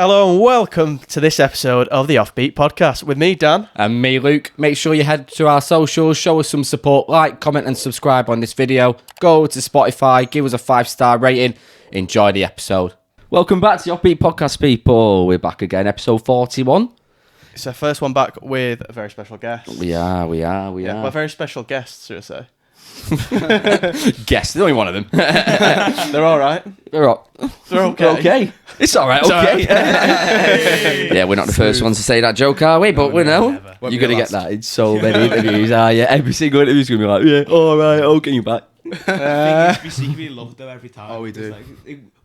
Hello and welcome to this episode of the Offbeat podcast with me, Dan. And me, Luke. Make sure you head to our socials, show us some support, like, comment and subscribe on this video. Go to Spotify, give us a 5-star rating. Enjoy the episode. Welcome back to the Offbeat podcast, people. We're back again, episode 41. It's our first one back with a very special guest. We are. Well, very special guests, should I say. Guess, there's only one of them. They're all right. They're okay. It's all right, okay. Yeah, we're not the first ones to say that joke, are we? But we know. You're going to get that in so many interviews, are you? Every single interview's going to be like, yeah, all right, okay, you're back. I think we secretly love it though every time. Oh, we do. Like,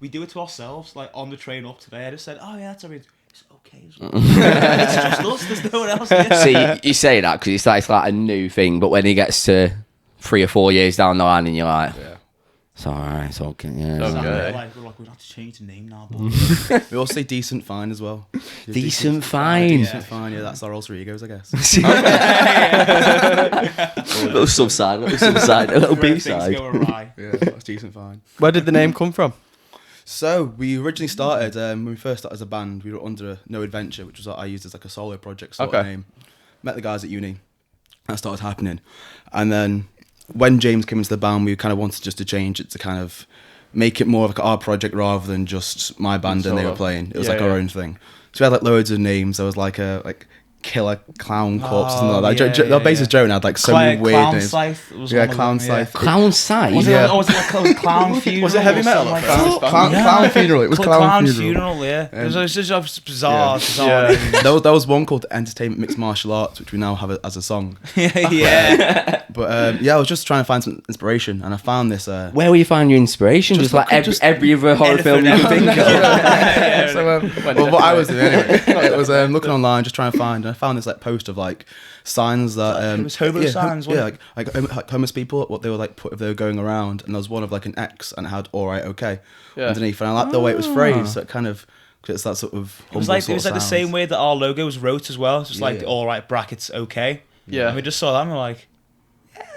we do it to ourselves. Like on the train up today, I just said, "Oh yeah, that's everything." It's okay as well. It's just us. There's no one else here. See, you say that because it's like a new thing, but when he gets to 3 or 4 years down the line, and you're like, it's all right, it's okay. Yeah, Okay. We're like, we have to change the name now. We all say decent fine as well. Decent fine. Decent fine, yeah, that's our alter egos, I guess. A little sub-side, a little B-side. Things go awry. Yeah, that's decent fine. Where did the name come from? So, we originally started, when we first started as a band, we were under No Adventure, which was what I used as like a solo project sort of name. Met the guys at uni. That started happening. And then when James came into the band, we kind of wanted just to change it to kind of make it more of like our project rather than just my band and they were playing. It was our own thing. So we had like loads of names. There was like a killer clown corpse and something like that. The basis Joan had like so many weird names. Clown Scythe. Clown Scythe? Was it Clown Funeral? Was it heavy metal? Like Clown Funeral. It was Clown Funeral. Yeah. It was just bizarre. There was one called Entertainment Mixed Martial Arts, which we now have as a song. Yeah. But I was just trying to find some inspiration, and I found this. Where will you find your inspiration? Just like every other horror film you can think of. So, what I was doing anyway, it was looking online, just trying to find, and I found this like post of like signs that it was homo signs. Like homeless people, what they were like put if they were going around, and there was one of like an X, and it had all right, okay underneath, and I liked the way it was phrased, so it kind of. It's that sort of. It was like the same way that our logo was wrote as well. It's just like all right brackets okay. Yeah. And we just saw that and we're like,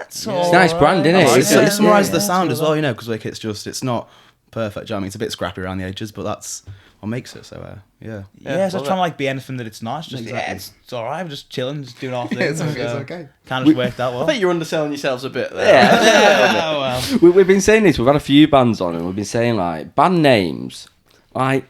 it's all It's a nice brand, isn't it? It summarises the sound as well, you know, because like it's not perfect. I mean, it's a bit scrappy around the edges, but that's what makes it. So yeah. It's not trying to like be anything that it's not. It's just it's all right. I'm just chilling, just doing our thing. It's okay. Kind of worked out well. I think you're underselling yourselves a bit there. We've been saying this. We've had a few bands on, and we've been saying like band names, like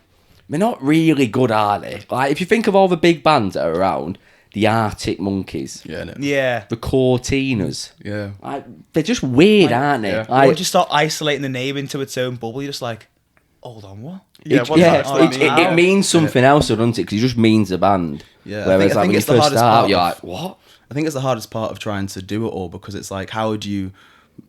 they're not really good, are they? Like if you think of all the big bands that are around. The Arctic Monkeys. Yeah. The Cortinas. Yeah. Like, they're just weird, aren't they? Yeah. Like, Once you start isolating the name into its own bubble, you're just like, hold on, what? It means something else, doesn't it? Because it just means a band. Yeah. Whereas I think when you it's the first hardest start out, part you're of- like, what? I think it's the hardest part of trying to do it all, because it's like, how do you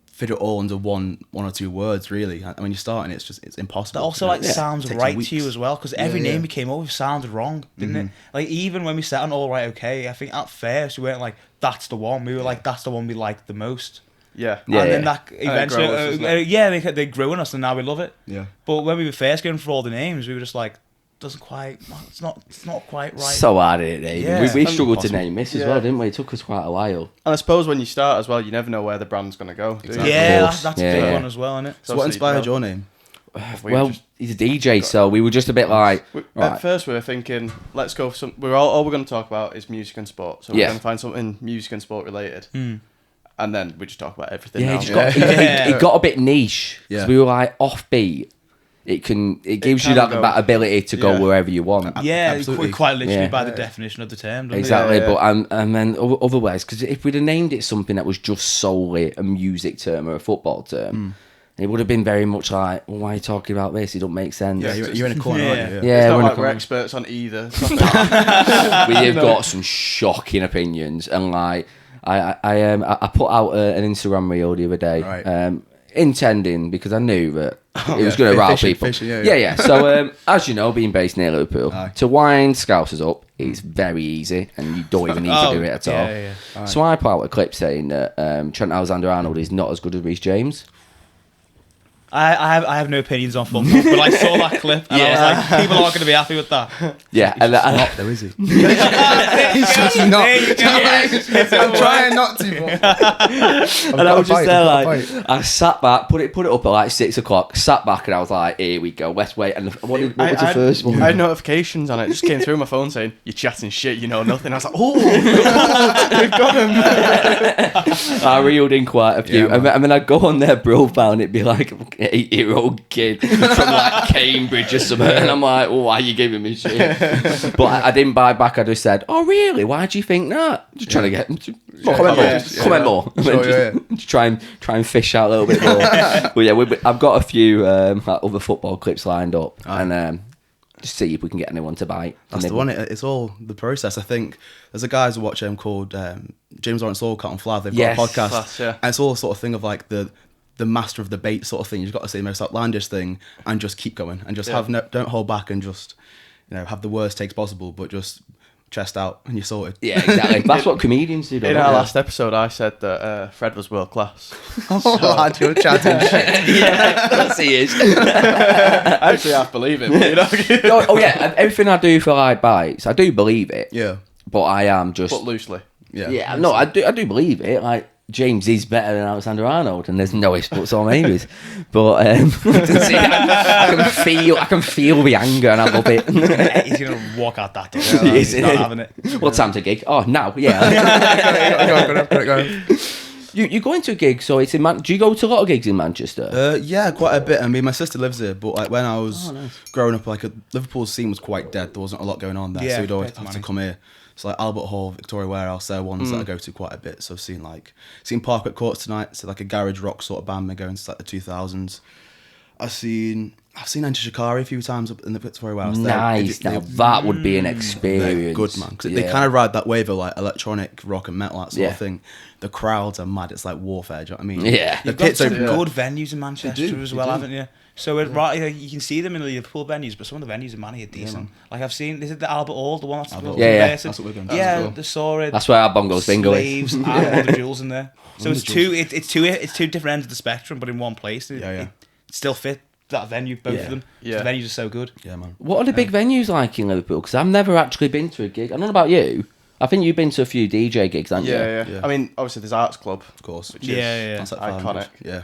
fit it all under one or two words, really? And when you're starting, it's impossible. That also sounds It takes right weeks. to you as well, because every name we came up with sounded wrong, didn't it? Like even when we set on All Right Okay, I think at first we weren't like, that's the one. We were like, that's the one we liked the most. Yeah. And then that eventually, grows, they grew on us, and now we love it. Yeah. But when we were first going for all the names, we were just like, it's not quite right. So hard, isn't it? Yeah. We struggled to name this as well, didn't we? It took us quite a while. And I suppose when you start as well, you never know where the brand's going to go. Do you? Exactly. Yeah, course. that's a Yeah, big yeah. one as well, isn't it? So what inspired your name? Well, he's a DJ, so we were just a bit like... At first we were thinking, let's go for some... All we're going to talk about is music and sport. So we're going to find something music and sport related. And then we just talk about everything Yeah, else. it got a bit niche. Yeah. We were like, offbeat. It gives you that ability to go wherever you want. Yeah, Absolutely. quite literally by the definition of the term. Doesn't Exactly, Yeah, yeah. but and then otherwise, because if we'd have named it something that was just solely a music term or a football term, it would have been very much like, well, why are you talking about this? It don't make sense. Yeah, you're in a corner, aren't you? Yeah, It's not we're like we're experts on either. we have got some shocking opinions, and like I put out an Instagram reel the other day, Right. intending because I knew that it was going to rile people. Yeah. So as you know, being based near Liverpool, to wind Scousers up is very easy, and you don't even need to do it at all. Yeah. So I put out a clip saying that Trent Alexander-Arnold is not as good as Reece James. I have no opinions on football, but I saw that clip and I was like, people aren't going to be happy with that. Yeah, He's just not there, is he? He's just not. I'm trying not to. And I was just there like, I sat back, put it up at like 6 o'clock, sat back and I was like, here we go, let's wait. And what was the first one? I had notifications on it, just came through my phone saying, you're chatting shit, you know nothing. I was like, oh, we've got him. I reeled in quite a few. And then I'd go on their profile and it'd be like an 8-year-old kid from like Cambridge or something. And I'm like, oh, why are you giving me shit? But I didn't buy back. I just said, oh, really? Why do you think that? Just trying to get comment more. Just try and fish out a little bit more. But yeah, I've got a few like other football clips lined up and just see if we can get anyone to bite. That's the one. It's all the process. I think there's a guy who watch called James Lawrence Allcott on Flav. They've got a podcast, Class, and it's all sort of thing of like the master of the bait sort of thing. You've got to say the most outlandish thing and just keep going and just don't hold back and just have the worst takes possible, but just chest out and you're sorted. Yeah, exactly. That's what comedians do. In our last episode, I said that Fred was world class. Lad, you're chatting shit. Yeah, that's he is. I actually half believe him. Yeah, everything I do for like bites, I do believe it. Yeah, but I am just. But loosely. Yeah, no, I do believe it. Like James is better than Alexander Arnold, and there's no ifs, buts, or maybes. But I can feel the anger, and I love it. He's gonna walk out that door. He's not having it. What time's a gig? Oh, now, yeah. You go into a gig, so it's in do you go to a lot of gigs in Manchester? Yeah, quite a bit. I mean, my sister lives here, but like when I was growing up, like Liverpool's scene was quite dead. There wasn't a lot going on there, so we'd always have to come here. So like Albert Hall, Victoria Warehouse, they're ones that I go to quite a bit. So I've seen Parkway Courts tonight. So like a garage rock sort of band. They're going to like the 2000s. I've seen Enter Shikari a few times up in the Victoria Warehouse. Nice. Now that would be an experience. Good, man. Because they kind of ride that wave of like electronic rock and metal, that sort of thing. The crowds are mad. It's like warfare. Do you know what I mean? Yeah. You've got some good venues in Manchester as well, haven't you? So you can see them in the Liverpool venues, but some of the venues in Manny are decent. Like I've seen, is it the Albert Hall, the one that's that's what we're going to. Yeah, the Sora. That's where our bongos bingo is. Slaves and all the jewels in there. So it's two different ends of the spectrum, but in one place. It still fit that venue, both of them. The venues are so good. Yeah, man. What are the big venues like in Liverpool? Because I've never actually been to a gig. I don't know about you. I think you've been to a few DJ gigs, haven't you? Yeah. I mean, obviously there's Arts Club, of course. Which is That's like iconic. Yeah.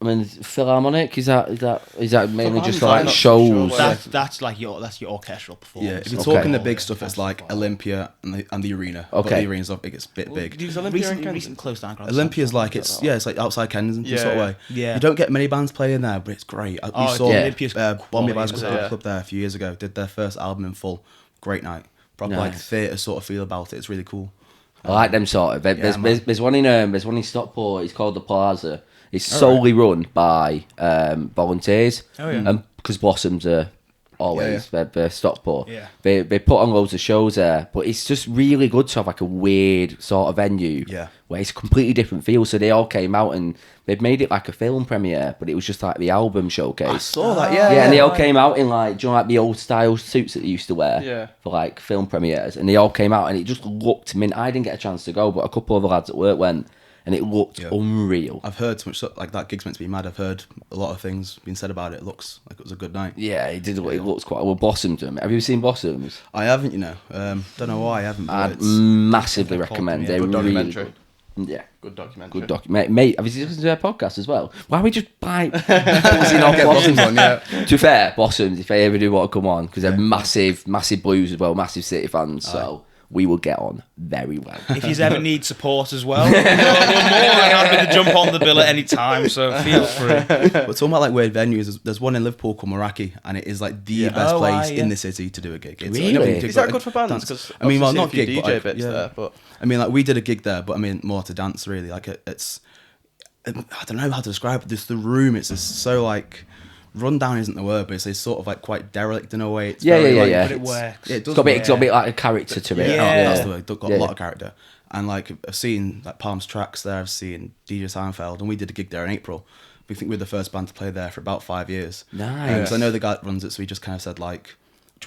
I mean, Philharmonic, is that mainly just for like shows? Sure, that's your orchestral performance. Yeah, if you're talking the big stuff, it's like Olympia and the arena. Okay. But the arena's it gets a bit big. Recent close down. Olympia's like it's like outside Kensington sort of way. Yeah. You don't get many bands playing there, but it's great. We saw Olympia's Bombay Bands Club there a few years ago. Did their first album in full. Great night. Proper like theatre sort of feel about it. It's really cool. I like them sort of. There's one in Stockport. It's called the Plaza. It's solely run by volunteers. Oh yeah. And because Blossoms are always they're Stockport. Yeah. They put on loads of shows there, but it's just really good to have like a weird sort of venue. Yeah. Where it's a completely different feel. So they all came out and they've made it like a film premiere, but it was just like the album showcase. I saw that. Yeah, and they all came out in like, do you know, like the old style suits that they used to wear for like film premieres, and they all came out and it just looked. I mean, I didn't get a chance to go, but a couple of the lads at work went. And it looked unreal. I've heard so much like that gig's meant to be mad. I've heard a lot of things being said about it. It looks like it was a good night. Yeah, it did. It looks quite well. Blossoms. Have you seen Blossoms? I haven't, don't know why I haven't. I'd massively recommend. They're good really documentary. good. Yeah, good documentary. Good documentary. Mate, have you listened to their podcast as well? Why are we just buzzing off Blossoms on? To be fair, Blossoms, if they ever do want to come on, because they're massive blues as well, massive City fans. So we will get on very well. If you ever need support as well, we're more than happy to jump on the bill at any time, so feel free. But talking about like weird venues, there's one in Liverpool called Meraki, and it is like the best place in the city to do a gig. It's really? Is that good for bands? Because I mean, well, not gig, DJ but bits there, but I mean, like we did a gig there, but I mean, more to dance really. Like it's, I don't know how to describe it. Just the room, it's just so like. Rundown isn't the word, but it's sort of like quite derelict in a way. It's yeah. But it works. Yeah, it does. It's got a bit like a character to it. That's the word. It's got a lot of character. And like I've seen like Palm's Tracks there. I've seen DJ Seinfeld, and we did a gig there in April. We think we were the first band to play there for about 5 years. Nice. So I know the guy that runs it, so he just kind of said like,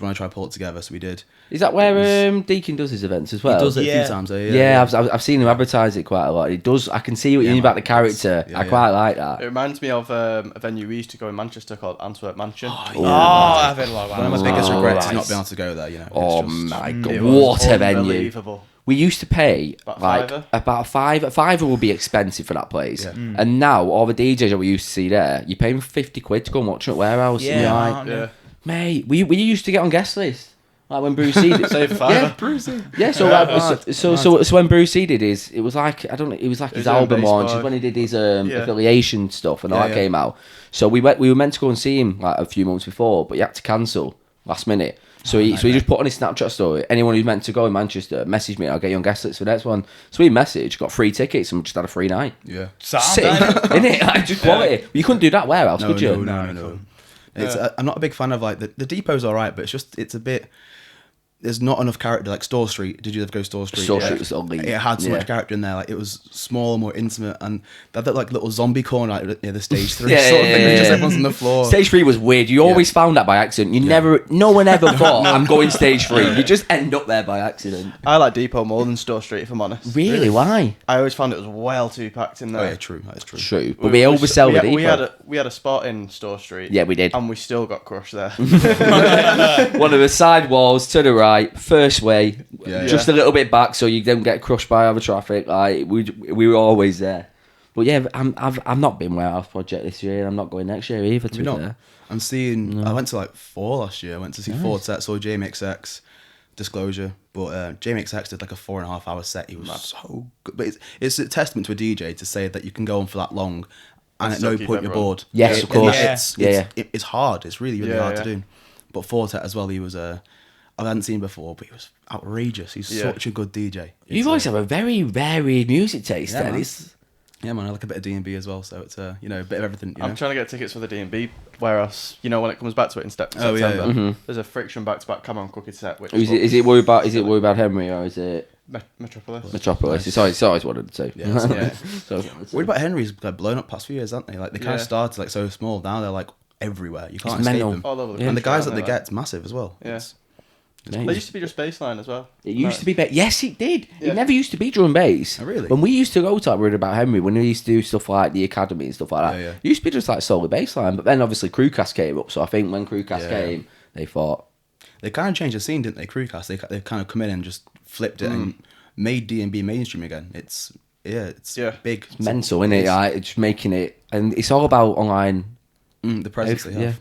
you want to try to pull it together? So we did. Is that where Deacon does his events as well? He does it a Yeah. few times. Yeah, I've seen him advertise it quite a lot. He does. I can see what you mean about the character. I quite like that. It reminds me of a venue we used to go in Manchester called Antwerp Mansion. I've heard a lot about One of that. my biggest regrets right. is not being able to go there. You know. Oh It's just, my god, It was what a venue! unbelievable. We used to pay About like £5. about a fiver would be expensive for that place, Yeah. and now all the DJs that we used to see there, you're paying £50 to go and watch them at Warehouse. and you're like, Yeah. mate, we used to get on guest list. Like when Bruce C did, Save £5. yeah. So when Bruce C did his, it was like I don't know, it was like his His own album bass launch, bar. when he did his affiliation stuff, and all that yeah. came out. So we were meant to go and see him like a few months before, but he had to cancel last minute. So he just put on his Snapchat story, anyone who's meant to go in Manchester, message me, I'll get you on guest list for the next one. So we messaged, got free tickets, and just had a free night. yeah. Sick, innit? Like, just quality. You couldn't do that Warehouse, could you? No. I'm not a big fan of like the depot's alright, but it's a bit. There's not enough character. Like Store Street. Did you ever go Store Street? Store Street was ugly. It had so much character in there. Like it was small, more intimate, and they had that like little zombie corner like near the stage 3 Yeah, sort of thing. yeah. Just everyone's on the floor. Stage 3 was weird. You always found that by accident. No one ever thought, I'm going stage 3. You just end up there by accident. I like Depot more than Store Street, if I'm honest. Really? Why? I always found it was well too packed in there. Oh yeah, true. That is true. True. But we oversell the Depot. We had a spot in Store Street. Yeah, we did. And we still got crushed there. One of the side walls to the right, first way, Yeah, just a little bit back so you don't get crushed by other traffic. Like we were always there. But yeah, I've not been Warehouse Project this year, and I'm not going next year either. To be fair. I'm seeing. I went to like 4 last year. I went to see 4 sets. Saw JMXX, Disclosure, but JMXX did like a 4.5 hour set. He was so good. But it's a testament to a DJ to say that you can go on for that long, and at still no keep point you're everyone. bored. Yes, of course. It's hard. It's really hard to Yeah. do. But Fortet as well. He was I hadn't seen before, but he was outrageous. He's such a good DJ. You always have a very varied music taste. Yeah, Then man. it's Yeah, man, I like a bit of D&B as well, so it's a bit of everything. You know? I'm trying to get tickets for the D&B Warehouse. You know, when it comes back to it in September, Oh, yeah. there's a Friction back-to-back Cameron Cookie set. Which is it Worry About Henry, or is it Metropolis? Metropolis? It's always wanted to. Yeah, So, What about Henry's like blown up past few years, haven't they? Like they kind of Yeah. started like so small. Now they're like everywhere. You can't It's escape mental. them. All over the Yeah. And the country, guys that aren't they like? get's massive as well. Yeah. yeah. They used to be just baseline as well. It used to be yes, it did. Yeah. It never used to be drum and bass. Oh, really? When we used to go to Worried About Henry, when we used to do stuff like the academy and stuff like that, Yeah. it used to be just like solely bassline. But then obviously Crewcast came up, so I think when Crewcast came, they thought, They kind of changed the scene, didn't they? Crewcast. They kind of come in and just flipped it and made D&B mainstream again. It's big. It's mental, innit? Like, just making it, and it's all about online. the presence they have. Yeah.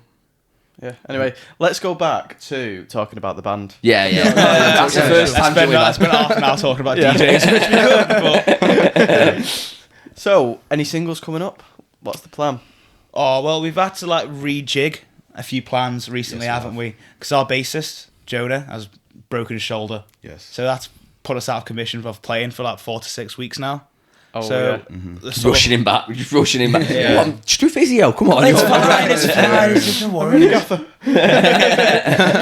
Yeah. Anyway, let's go back to talking about the band. Yeah, yeah. That's the first tangent we've I had. spent half an hour talking about Yeah. DJs, which we could, but So, any singles coming up? What's the plan? oh well, we've had to like rejig a few plans recently, Yes, we haven't we? Because our bassist Jonah has broken his shoulder, Yes. so that's put us out of commission of playing for like 4 to 6 weeks now. Oh, So yeah. the sort of- Rushing him back, just rushing him back. Yeah. Come on, just do physio, come on. It's fine, it's fine, don't worry.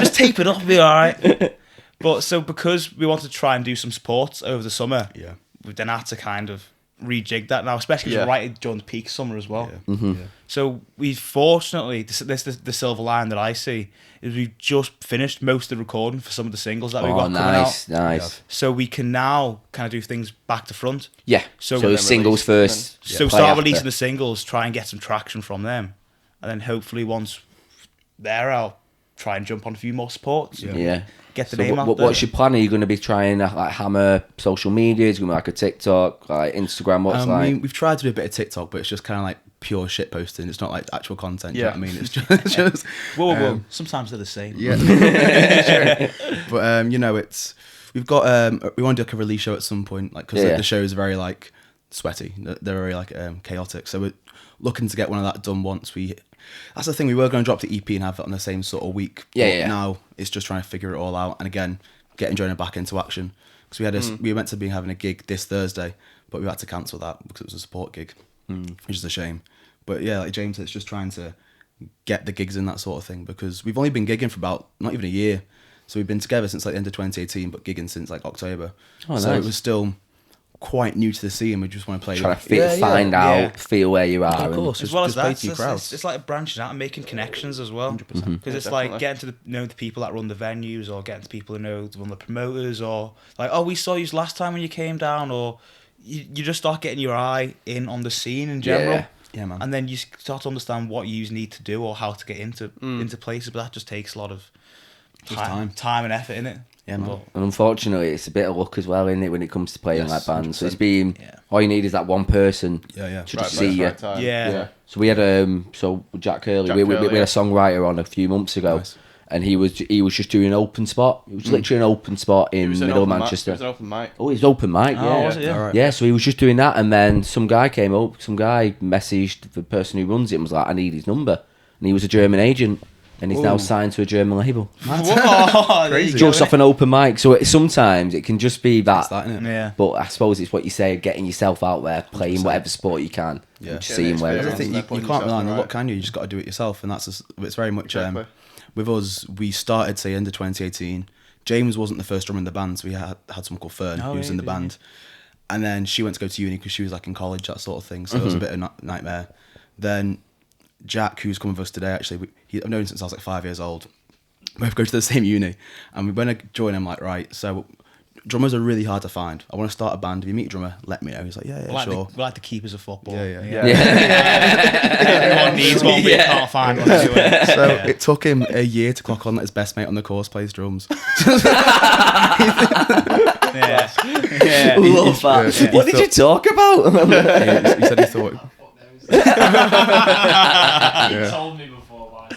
Just tape it up, it'll be alright. But so because we want to try and do some sports over the summer, Yeah. we've then had to kind of rejig that now, especially because Yeah. we're right during the peak summer as well. Yeah. Mm-hmm. Yeah. So we fortunately, the silver line that I see is we've just finished most of the recording for some of the singles that we've Oh, got coming out. nice. So we can now kind of do things back to front. Yeah. So So, then singles release, first. So play start after. releasing the singles, try and get some traction from them, and then hopefully once there, I'll try and jump on a few more supports. Yeah. Yeah. Get the So name out there. what's your plan? Are you going to be trying to like hammer social media? Is it going to be like a TikTok, like Instagram? What's I mean, like? we've tried to do a bit of TikTok, but it's just kind of like pure shit posting. It's not like actual content. Yeah. You know what I mean? It's just Whoa. Sometimes they're the same. yeah. But we've got we want to do like a release show at some point, like because Yeah. the shows are very like sweaty. They're very like chaotic. So we're looking to get one of that done once we. That's the thing. We were going to drop the EP and have it on the same sort of week. Yeah, but yeah. Now it's just trying to figure it all out, and again, getting Jonah back into action because we were meant to be having a gig this Thursday, but we had to cancel that because it was a support gig, which is a shame. But yeah, like James said, it's just trying to get the gigs in, that sort of thing, because we've only been gigging for about not even a year. So we've been together since like the end of 2018, but gigging since like October. Oh, so nice. it was still quite new to the scene. We just want to play. Trying to find out, feel where you are. Of course, as well as that, it's like branching out and making connections as well. 100%. Because it's like getting to know the people that run the venues, or getting to people who know run the promoters, or like, oh, we saw you last time when you came down, or you just start getting your eye in on the scene in general. Yeah, man. And then you start to understand what you need to do or how to get into places, but that just takes a lot of time and effort in it. Yeah, man. And unfortunately, it's a bit of luck as well, isn't it, when it comes to playing like bands? 100%. So it's been all you need is that one person to just see you. Yeah. So we had Jack Hurley. We had a songwriter on a few months ago, and he was just doing an open spot. It was literally an open spot in middle Manchester. It was an open mic. Oh, it was open mic. Yeah, was it? Yeah. Yeah. So he was just doing that, and then some guy came up. Some guy messaged the person who runs it and was like, "I need his number," and he was a German agent. And he's now signed to a German label. Crazy. Just off an open mic. So sometimes it can just be that. Isn't it? Yeah. But I suppose it's what you say, getting yourself out there, playing whatever sport you can. Yeah. Seeing where I it's don't at. think you can't rely on the luck, can you? You just got to do it yourself. And it's very much... with us, we started, say, end of 2018. James wasn't the first drummer in the band, so we had someone called Fern who was in the band. And then she went to go to uni because she was like in college, that sort of thing. So it was a bit of a nightmare. Then Jack, who's come with us today, actually, I've known him since I was like 5 years old. We both go to the same uni. And when I joined him, like, right, so drummers are really hard to find. I want to start a band. If you meet a drummer, let me know. He's like, sure. We're like the keepers of football. Yeah. Everyone needs one, we can't find one to do it. So it took him a year to clock on that his best mate on the course plays drums. Yeah. Love that. What did you talk about? He said he thought... He told me before, but I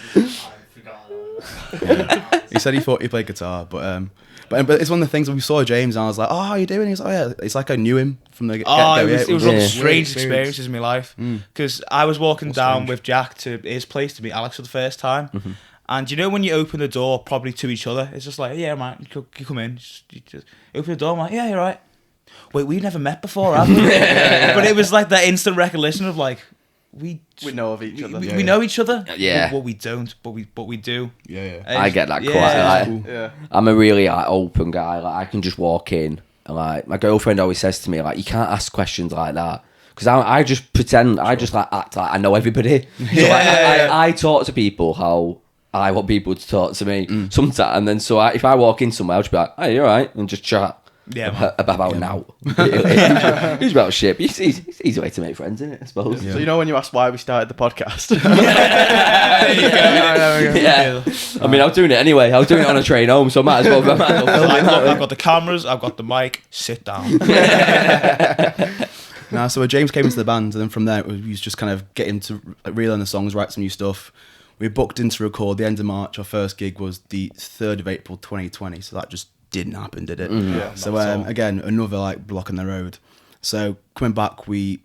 forgot. He said he thought he played guitar, but it's one of the things when we saw James and I was like, oh, how you doing? He's like, oh, yeah. It's like I knew him from the get-go. It was one of the strangest experiences in my life. Because I was walking down with Jack to his place to meet Alex for the first time. And you know when you open the door probably to each other, it's just like, yeah, man, you come in. You just open the door, I'm like, yeah, you're right. Wait, we've never met before, have we? But it was like that instant recollection of like, we know of each other. We know each other. Yeah. But we don't. But we do. Yeah. I get that quite. Yeah. I'm a really open guy. Like I can just walk in. And, like my girlfriend always says to me, like you can't ask questions like that because I just pretend. I just like act like I know everybody. So I talk to people how I want people to talk to me sometimes. And then if I walk in somewhere, I'll just be like, hey, you're right, and just chat. About now. Who's about shit? It's easy way to make friends, isn't it? I suppose. Yeah. So you know when you asked why we started the podcast? Yeah. I mean, I was doing it anyway. I was doing it on a train home, so I might as well. I've got the cameras. I've got the mic. Sit down. So when James came into the band, and then from there we was just kind of getting to relearn the songs, write some new stuff. We booked in to record the end of March. Our first gig was the 3rd of April 2020. So that just didn't happen, did it? Yeah. So again, another like block in the road. So coming back, we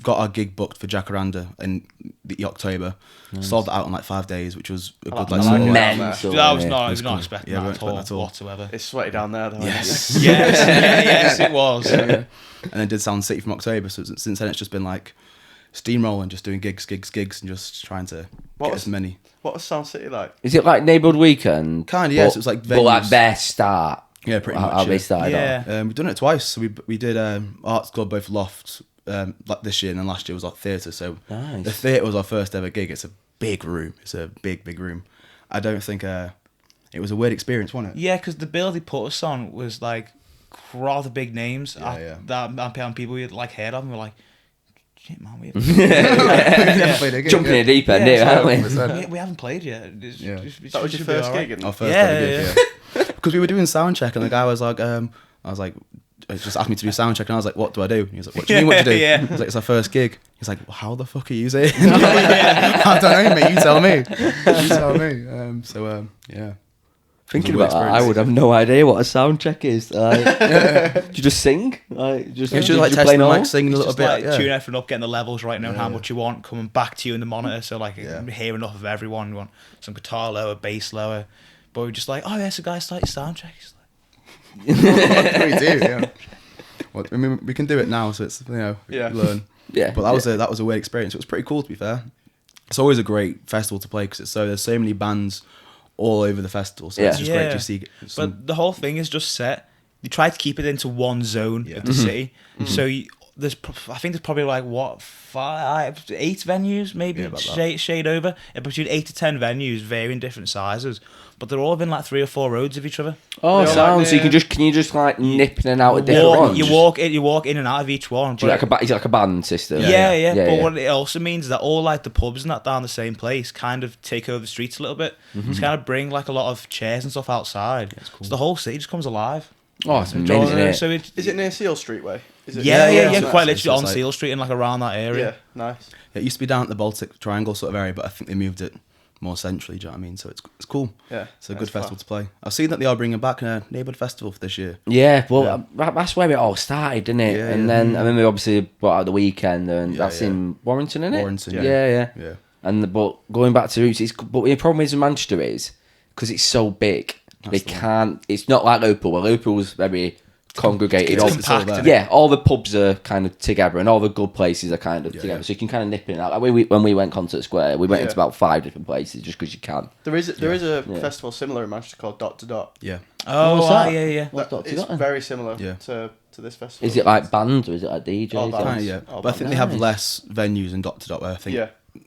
got our gig booked for Jacaranda in the October. Sold that out in like 5 days, which was a good like sort. Mental. I was not expecting that at at all all. whatsoever. It's sweaty down there, though. Yes. yes, it was. And then did Sound City from October. So since then, it's just been like steamrolling, just doing gigs, and just trying to get as many. What was Sound City like? Is it like Neighbourhood Weekend? Kind of, yes. It was like venues. But like their start. Yeah, pretty much. How they started off. We've done it twice. So we did Arts Club, both Loft, like this year, and then last year was like theatre. So nice. The theatre was our first ever gig. It's a big room. It's a big room. I don't think it was a weird experience, wasn't it? Yeah, because the bill they put us on was like rather big names. That people we had like heard of, and we're like, shit, man, we haven't Jumping in deep end, haven't we? We haven't played yet. That was your first gig, Our first ever gig, Because we were doing sound check, and the guy was like, just asked me to do sound check, and I was like, what do I do? And he was like, what do you mean, what do you do? I was like, it's our first gig. He's like, well, how the fuck are you saying? I don't know, mate. You tell me. Thinking about that, I would have no idea what a sound check is. Do you just sing? Just like testing the mic, singing a little bit. Like tuning everything up, getting the levels right, knowing how much you want, coming back to you in the monitor. So like hear enough of everyone. You want some guitar lower, bass lower. But we're just like, oh, yes, a guy started sound check. He's like, we do, yeah. Well, I mean, we can do it now, so it's learn. Yeah. But that was a weird experience. It was pretty cool, to be fair. It's always a great festival to play because there's so many bands all over the festival, so it's just great to see. But the whole thing is just set they try to keep it into one zone of the city. So I think there's probably like 8 venues, maybe shade over, between 8 to 10 venues, varying different sizes, but they're all within like 3 or 4 roads of each other. Oh, sounds. So can you just like nip in and out of different ones? You walk in and out of each one. Is it like a band system? Yeah. But what it also means is that all like the pubs and that down the same place kind of take over the streets a little bit. It's kind of bring like a lot of chairs and stuff outside. Cool. So the whole city just comes alive. Oh, it's amazing. So is it near Seal Street way? Is it? Yeah, quite literally on Seal Street and like around that area. Yeah, nice. It used to be down at the Baltic Triangle sort of area, but I think they moved it more centrally. Do you know what I mean? So it's cool. Yeah, it's a good festival to play. I've seen that they are bringing back a neighbourhood festival for this year. Yeah, well, that's where it all started, didn't it? Yeah, and then I mean, we obviously brought out the weekend, and that's in Warrington, isn't it? Warrington, yeah. And but going back to roots, but the problem is with Manchester is because it's so big, they can't. It's not like Liverpool. Well, Liverpool's very congregated. It's compact. Yeah, all the pubs are kind of together, and all the good places are kind of together. So you can kind of nip in and out. Like when we went Concert Square, we went into about 5 different places just because you can. There is a festival similar in Manchester called Dot to Dot. Yeah. Oh, yeah. It's very similar to this festival. Is it like bands or is it like DJs? All bands. Yeah, but I think they have less venues in Dot to Dot. Where I think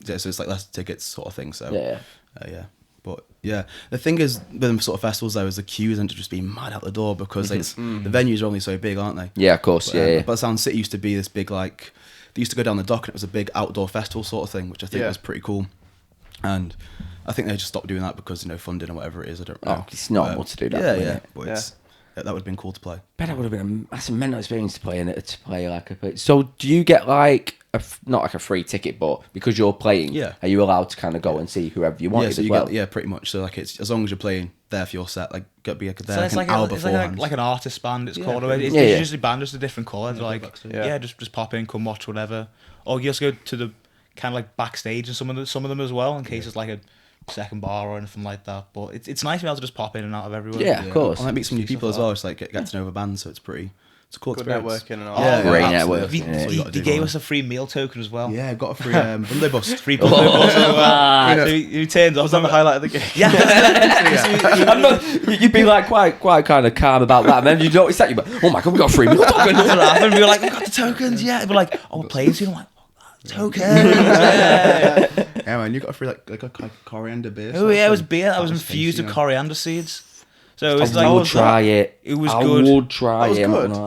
so it's like less tickets sort of thing. So yeah. But yeah, the thing is with them sort of festivals though is the queues and to just be mad out the door because the venues are only so big, aren't they? Yeah, of course. But, but Sound City used to be this big like they used to go down the dock and it was a big outdoor festival sort of thing, which I think was pretty cool. And I think they just stopped doing that because funding or whatever it is. I don't know. Oh, it's normal to do that. Yeah. But that would have been cool to play. Bet that would have been that's a mental experience to play in it. To play like a. So do you get like not like a free ticket, but because you're playing, are you allowed to kind of go and see whoever you want? Yeah, so you get pretty much. So like it's as long as you're playing there for your set, like got to be there it's like an hour beforehand. Like an artist band. It's called. It's usually band just a different colour. Just pop in, come watch whatever, or you just go to the kind of like backstage and some of them as well in case it's like a second bar or anything like that. But it's nice to be able to just pop in and out of everywhere. Yeah, of course. I might meet some new people as well. Just like get to know the band, so it's a cool good experience. Networking and all. Great networking. They gave us a free meal token as well. Yeah, got a free bundle bus. Free bundle bus. So you turned up. Was that the highlight of the game? Yeah. I'm not, you'd be like quite kind of calm about that, and then you notice that you're like, oh my god, we got a free meal token. And we were like, we got the tokens. Yeah. We're like, we're playing soon. I'm like, tokens. Yeah, man, you got a free like a coriander beer. Oh yeah, it was beer. I was infused with coriander seeds. So it's I would try it. It was good. I would try it.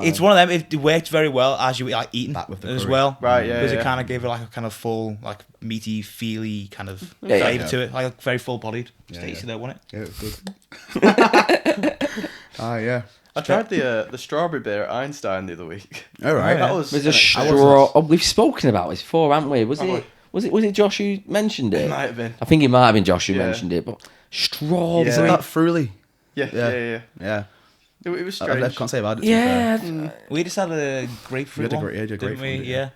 It's one of them. It worked very well as you were like, eating that with the as curry. well. Right, yeah. Because it kind of gave it like a kind of full, like meaty, feely kind of flavour to it. Like very full bodied. It's tasty though, wasn't it? Yeah, it was good. Yeah. I tried the strawberry beer at Einstein the other week. All right. That was There's a straw. Oh, we've spoken about this before, haven't we? Was it Josh who mentioned it? It might have been. I think it might have been Josh who mentioned it. But strawberry. Isn't that fruity? Yeah. It was strange. I can't say about it. Yeah. We just had a grapefruit one, didn't we? One, Yeah.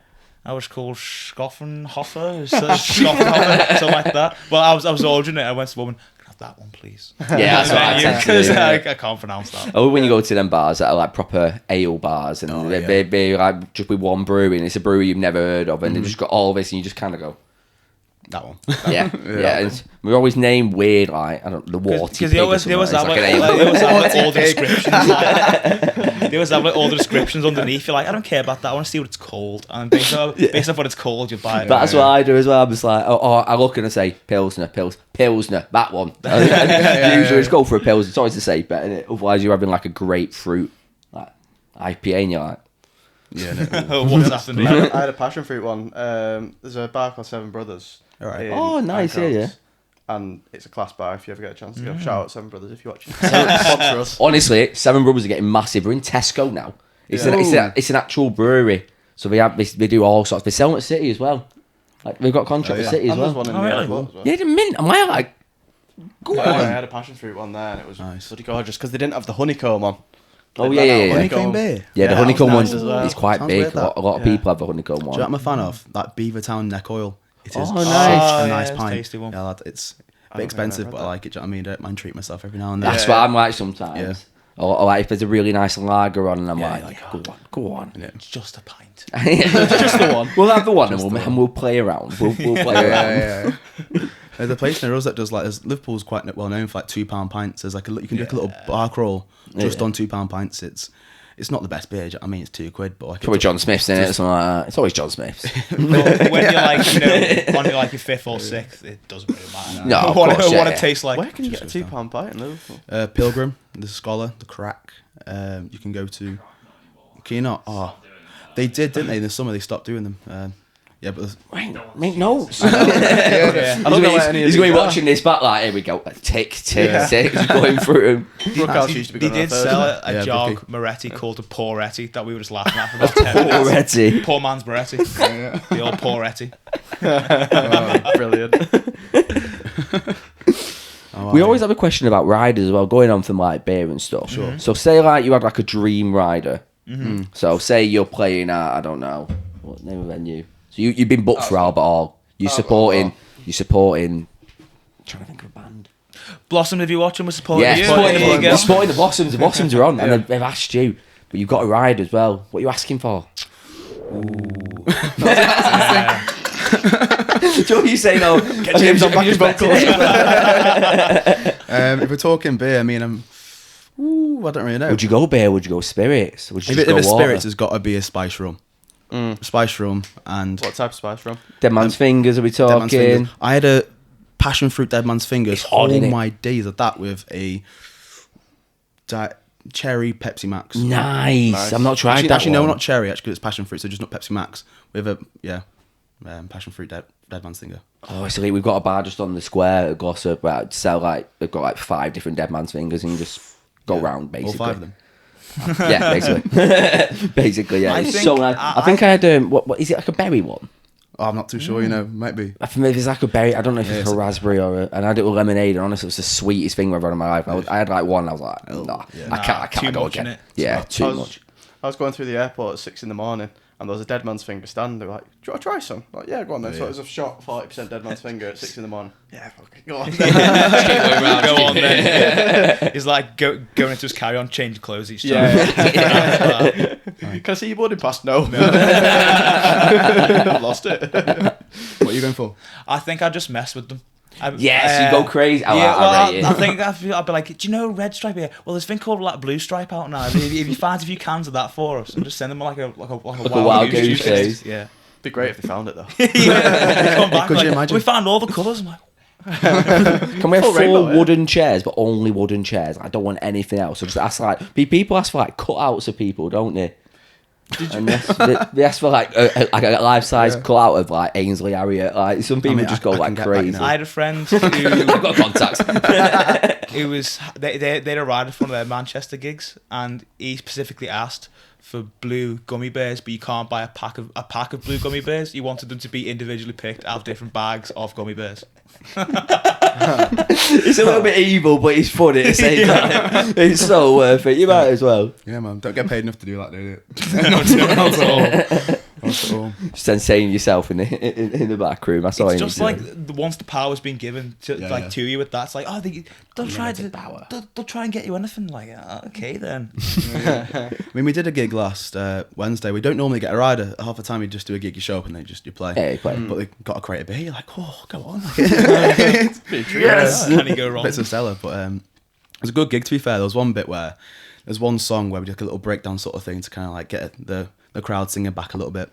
I was called Scoffenhofer, something like that. Well, I was ordering it. I went to the woman, can I have that one, please? Yeah, that's what I said. Because I can't pronounce that. Oh, when you go to them bars that are like proper ale bars, and they're like just with one brewery, and it's a brewery you've never heard of, and they just got all this, and you just kind of go, that one. Yeah. And we're always named weird, like, I don't know, the water. Because they always have like all the descriptions. They always have like all the descriptions underneath. You're like, I don't care about that. I want to see what it's called. And based off what it's called, you buy it. That's what I do as well. I'm just like, I look and I say Pilsner, that one. Usually just go for a Pilsner. It's always the safe bet, isn't it? Otherwise, you're having like a grapefruit like IPA, and you're like, what's happening? I had a passion fruit one. There's a bar called Seven Brothers. All right. Oh, nice, yeah. And it's a class bar if you ever get a chance to go. Shout out Seven Brothers if you're watching. Sponsor us. Honestly, Seven Brothers are getting massive. We're in Tesco now. It's an actual brewery. So they do all sorts. They sell at City as well. Like they've got contract at City as well. One in there as well. Yeah, the mint. Am I like? Go on. I had a passion fruit one there, and it was bloody gorgeous because they didn't have the honeycomb on. Oh yeah. Honeycomb beer. Yeah, the honeycomb one is quite Sounds big. weird, A lot of people have the honeycomb one. Do you know what I'm a fan of? That Beavertown neck oil. It is nice. a nice it's pint. tasty one. Yeah, lad, it's a bit expensive, but I like it. Do you know what I mean? I don't mind treating myself every now and then. That's what I'm like sometimes. Yeah. Or like if there's a really nice lager on, and I'm like, go on. Yeah. It's just a pint. Just the one. We'll have the one, and we'll play around. We'll play around. There's a place near us that does like, Liverpool's quite well known for like £2 pints. There's like you can do like a little bar crawl just on £2 pints. It's not the best beer. I mean, it's £2, but like probably John Smith's in it or something like that. It's always John Smith's. When you're like, on like your 5th or 6th, it doesn't really matter. No, of what course, it tastes like. Where can you get a £2 pint in Liverpool? Pilgrim, the Scholar, the Crack. You can go to. Can you not? Oh, they did, didn't they? In the summer, they stopped doing them. Yeah, but Make notes. I don't know where any of He's these going to be are. watching this back like, here we go. Tick, just going through them. Brookhouse used to be They going on did a sell Thursday. a jog Moretti called a Poretti that we were just laughing at for about 10 minutes. Already. Poor man's Moretti. The old Poretti. Oh, brilliant. We always have a question about riders as well, going on from like beer and stuff. Sure. So say like you had like a dream rider. Mm-hmm. So say you're playing at, I don't know, what name of venue? So you've been booked for Albert Hall. You're supporting. I'm trying to think of a band. Blossom, if you're watching, we're supporting Yeah, you. you're supporting the Blossoms. The Blossoms are on, and they've asked you, but you've got a ride as well. What are you asking for? Do you say no? Get James on back his vocals. if we're talking beer, I mean, I don't really know. Would you go beer? Would you go spirits? Would you If just go it's water? spirits, it's got to be a spice rum. Spice rum and What type of spice rum? Dead Man's Fingers, are we Dead Man's talking? Fingers. I had a passion fruit Dead Man's Fingers. odd, All innit? my days of that with a cherry Pepsi Max. Nice. I'm not tried that Actually, no, one. not cherry. Actually, it's passion fruit. So just not Pepsi Max. With a passion fruit Dead Man's Finger. Oh, it's elite. We've got a bar just on the square at Glossop where sell like they've got like 5 different Dead Man's Fingers and you just go round basically. All 5 of them. Yeah, basically. Basically, yeah. It's so nice. I think I had what is it, like a berry one? Oh, I'm not too sure. You know, might be. I think it's like a berry. I don't know if it's like a raspberry or and I had it with lemonade. And honestly, it was the sweetest thing I've ever had in my life. I had like one. I was like, nah, I can't too go much, again. innit? Yeah, too much. I was going through the airport at 6 a.m. and there was a Dead Man's Finger stand. They were like, "Do you want to try some?" I'm like, yeah, go on then. So it was a shot 40% Dead Man's Finger at 6 a.m. Yeah, fuck it, go on. Go on then. He's like going into his carry-on, change clothes each time. Yeah. Can I see your boarding pass? No. I lost it. What are you going for? I think I just mess with them. Yes, you go crazy. I think I'd be like, do you know Red Stripe here? Well, there's a thing called like Blue Stripe out now. If you find a few cans of that for us, and just send them like a wild goose chase. Yeah, Be great if they found it though. Come back, Could like, you imagine? we found all the colours. I'm like, Can we have Full 4 rainbow, yeah. wooden chairs, but only wooden chairs? I don't want anything else. So just ask like people ask for like cutouts of people, don't they? And they ask for like a life-size cutout of like Ainsley Harriet. Like some people just go I like can get that, crazy. you know. I had a friend who I've got contacts. who was they had a rider for one of their Manchester gigs, and he specifically asked for blue gummy bears, but you can't buy a pack of blue gummy bears. He wanted them to be individually picked out of different bags of gummy bears. It's a little bit evil, but it's funny at the same time. It's so worth it. You might as well. Yeah, man. Don't get paid enough to do that, do you? Not at all. Not at all. Just entertaining yourself in the back room. That's all It's you just need like to do. once the power's been given to to you with that, it's like, oh, they'll try to power. they'll try and get you anything. Like, okay then. I mean, we did a gig last Wednesday. We don't normally get a rider. Half the time you just do a gig, you show up and you play. Yeah, you play. But they got a crate of beer. You're like, oh, go on. Yes. Can you go wrong? Bits of Stella, but it was a good gig to be fair. There was one bit where there's one song where we did like a little breakdown sort of thing to kind of like get the crowd singing back a little bit.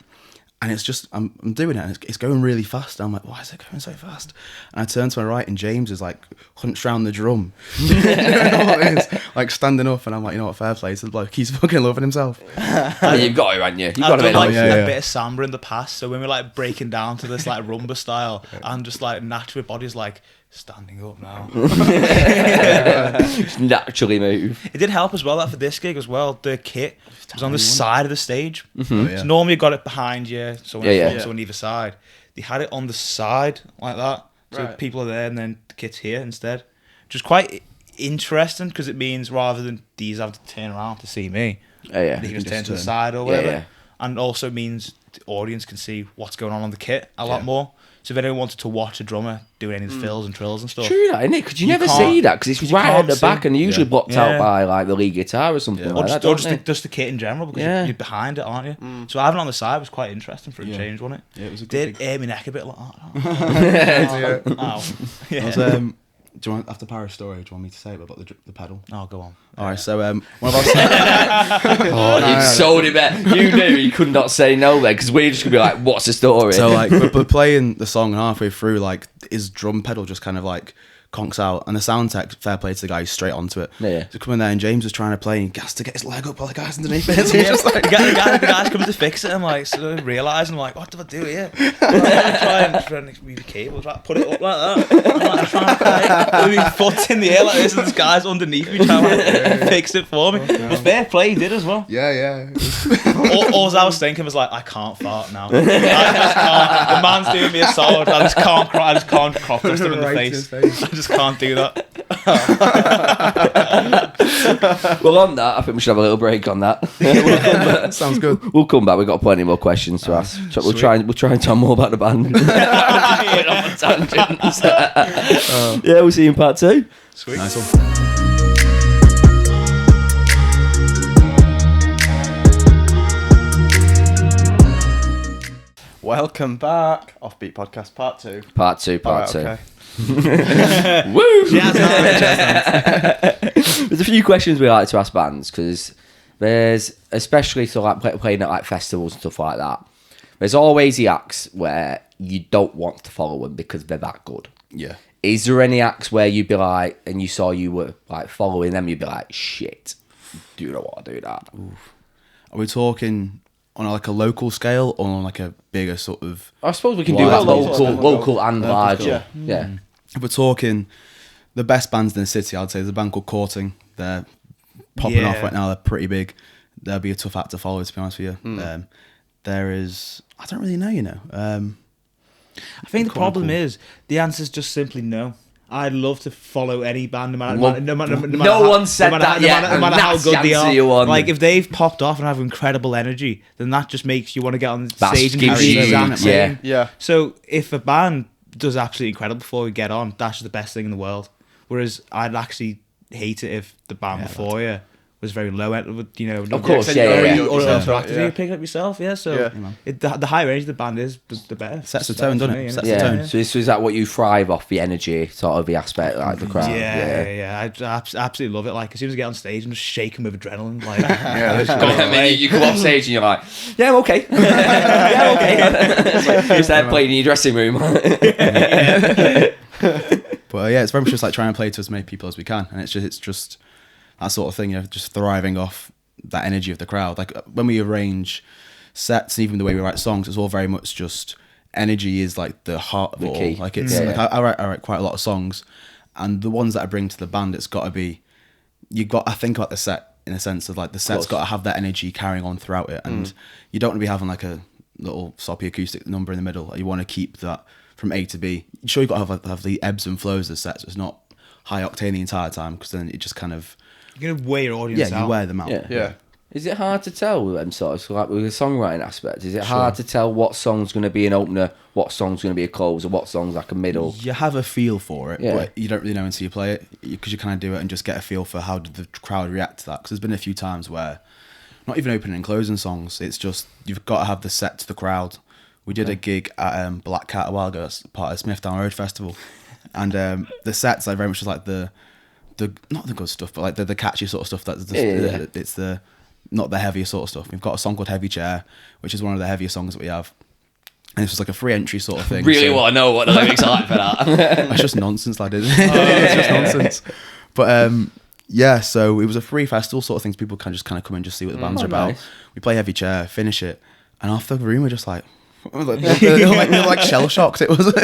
And it's just, I'm doing it and it's going really fast. I'm like, why is it going so fast? And I turn to my right and James is like hunched round the drum. You know what it is? Like standing up and I'm like, you know what, fair play. So the bloke, he's fucking loving himself. You've got it, haven't you? You've got I've to done be like like, a bit of samba in the past, so when we're like breaking down to this like rumba style, I'm just like naturally body's like standing up now. just naturally move. It did help as well that for this gig as well, the kit was on the side of the stage. Oh, yeah. So normally you got it behind you, so Yeah. so on either side. They had it on the side like that, so Right. people are there and then the kit's here instead, which is quite interesting because it means rather than these have to turn around to see me, Oh, yeah. they can just turn just to the turn. side or whatever. Yeah. And also means the audience can see what's going on the kit a lot more. So if anyone wanted to watch a drummer doing any of the fills and trills and stuff, true that, isn't it? Because you never see that because it's right at the back and usually blocked out by like the lead guitar or something like that. Or just the kit in general because you're behind it, aren't you? So having it on the side was quite interesting for a change, wasn't it? Yeah, it was a good Did air my neck a bit like that. Do you want, after Paris story, do you want me to say about the pedal? Oh, go on. All right, so one of our you sold it back. You knew you could not say no there because we're just gonna be like, "What's the story?" So like we're playing the song and halfway through, like his drum pedal just kind of like conks out, and the sound tech, fair play to the guy, he's straight onto it. So come in there, and James was trying to play, and he has to get his leg up while the guy's underneath it. So just like, the guy's coming to fix it, and like sort of realising, like, what do I do here? I'm trying to move the cable, put it up like that. I'm like, trying to play with my foot in the air like this, and this guy's underneath me trying to fix it for me. But fair play, he did as well. Yeah. All I was thinking was like, I can't fart now. I just can't. The man's doing me a solid. I just can't cry. I just can't crop dust him in the face. I just can't do that. Well, on that, I think we should have a little break on that. Sounds good. We'll come back. We've got plenty more questions to ask. We'll try and tell more about the band. Going off on tangents. Yeah, we'll see you in part 2. Sweet. Nice one. Welcome back, Offbeat Podcast Part 2. Part 2. Okay. Woo! There's a few questions we like to ask bands because there's, especially so like playing at like festivals and stuff like that, there's always the acts where you don't want to follow them because they're that good. Yeah. Is there any acts where you'd be like, and you saw you were like following them, you'd be like, shit, do not want to do that? Oof. Are we talking on like a local scale or on like a bigger sort of? I suppose we can do that local and larger. Yeah. If we're talking the best bands in the city, I'd say there's a band called Courting. They're popping off right now. They're pretty big. They'll be a tough act to follow, to be honest with you. There is, I don't really know, you know. I think the problem is the answer is just simply no. I'd love to follow any band, no matter said that yet. No matter how good they are. Like if they've popped off and have incredible energy, then that just makes you want to get on stage and carry the exact same. Yeah. So if a band does absolutely incredible before we get on, that's just the best thing in the world. Whereas I'd actually hate it if the band before you was very low end, you know. Of course, or interactive, you pick it up yourself, So the higher range the band is, the better. Sets the tone, doesn't it? Sets the tone. So is that what you thrive off, the energy, sort of the aspect, like the crowd? Yeah. I absolutely love it. Like as soon as I get on stage, I'm just shaking with adrenaline. Like, you come off stage and you're like, yeah, I'm okay. Yeah, okay. You start playing in your dressing room. But it's very much just like trying to play to as many people as we can, and it's just that sort of thing, you know, just thriving off that energy of the crowd. Like when we arrange sets, even the way we write songs, it's all very much just energy is like the heart of it all. Like it's like I write quite a lot of songs, and the ones that I bring to the band, it's got to be, I think about the set in a sense of like the set's got to have that energy carrying on throughout it, and you don't want to be having like a little soppy acoustic number in the middle. You want to keep that from A to B. Sure, you've got to have the ebbs and flows of the set, so it's not high octane the entire time, because then it just kind of, you're gonna wear your audience out. Yeah, you wear them out. Yeah. Is it hard to tell with them sort of, so like with the songwriting aspect? Is it hard to tell what song's going to be an opener, what song's going to be a closer, what song's like a middle? You have a feel for it, but you don't really know until you play it, because you kind of do it and just get a feel for how did the crowd react to that. Because there's been a few times where, not even opening and closing songs, it's just you've got to have the set to the crowd. We did a gig at Black Cat a while ago, as part of Smith Down Road Festival, and the sets are very much just like the not the good stuff, but like the catchy sort of stuff. It's the not the heavier sort of stuff. We've got a song called Heavy Chair, which is one of the heavier songs that we have, and it's just like a free entry sort of thing. Really want to know what the lyrics are like for that. It's just nonsense, lad. It's just nonsense. But so it was a free festival sort of thing. So people can just kind of come and just see what the bands are about. Nice. We play Heavy Chair, finish it, and half the room were just like. They're like shell shocked. It was so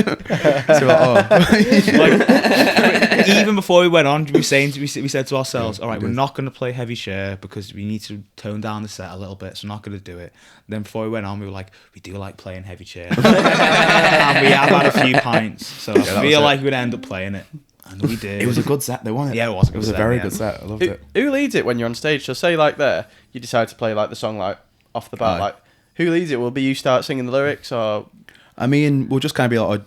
even before we went on, we said to ourselves, all right, we're not going to play Heavy Chair because we need to tone down the set a little bit, so we're not going to do it. Then before we went on, we were like, we do like playing Heavy Chair. And we have had a few pints, so I feel like we'd end up playing it. And we did. It was a good set though, wasn't it? Yeah, it was a good set. It was a very good set. I loved it. Who leads it when you're on stage? So say like there, you decide to play like the song like off the bat, like Who leads it? Will be you start singing the lyrics, or? I mean, we'll just kind of be like,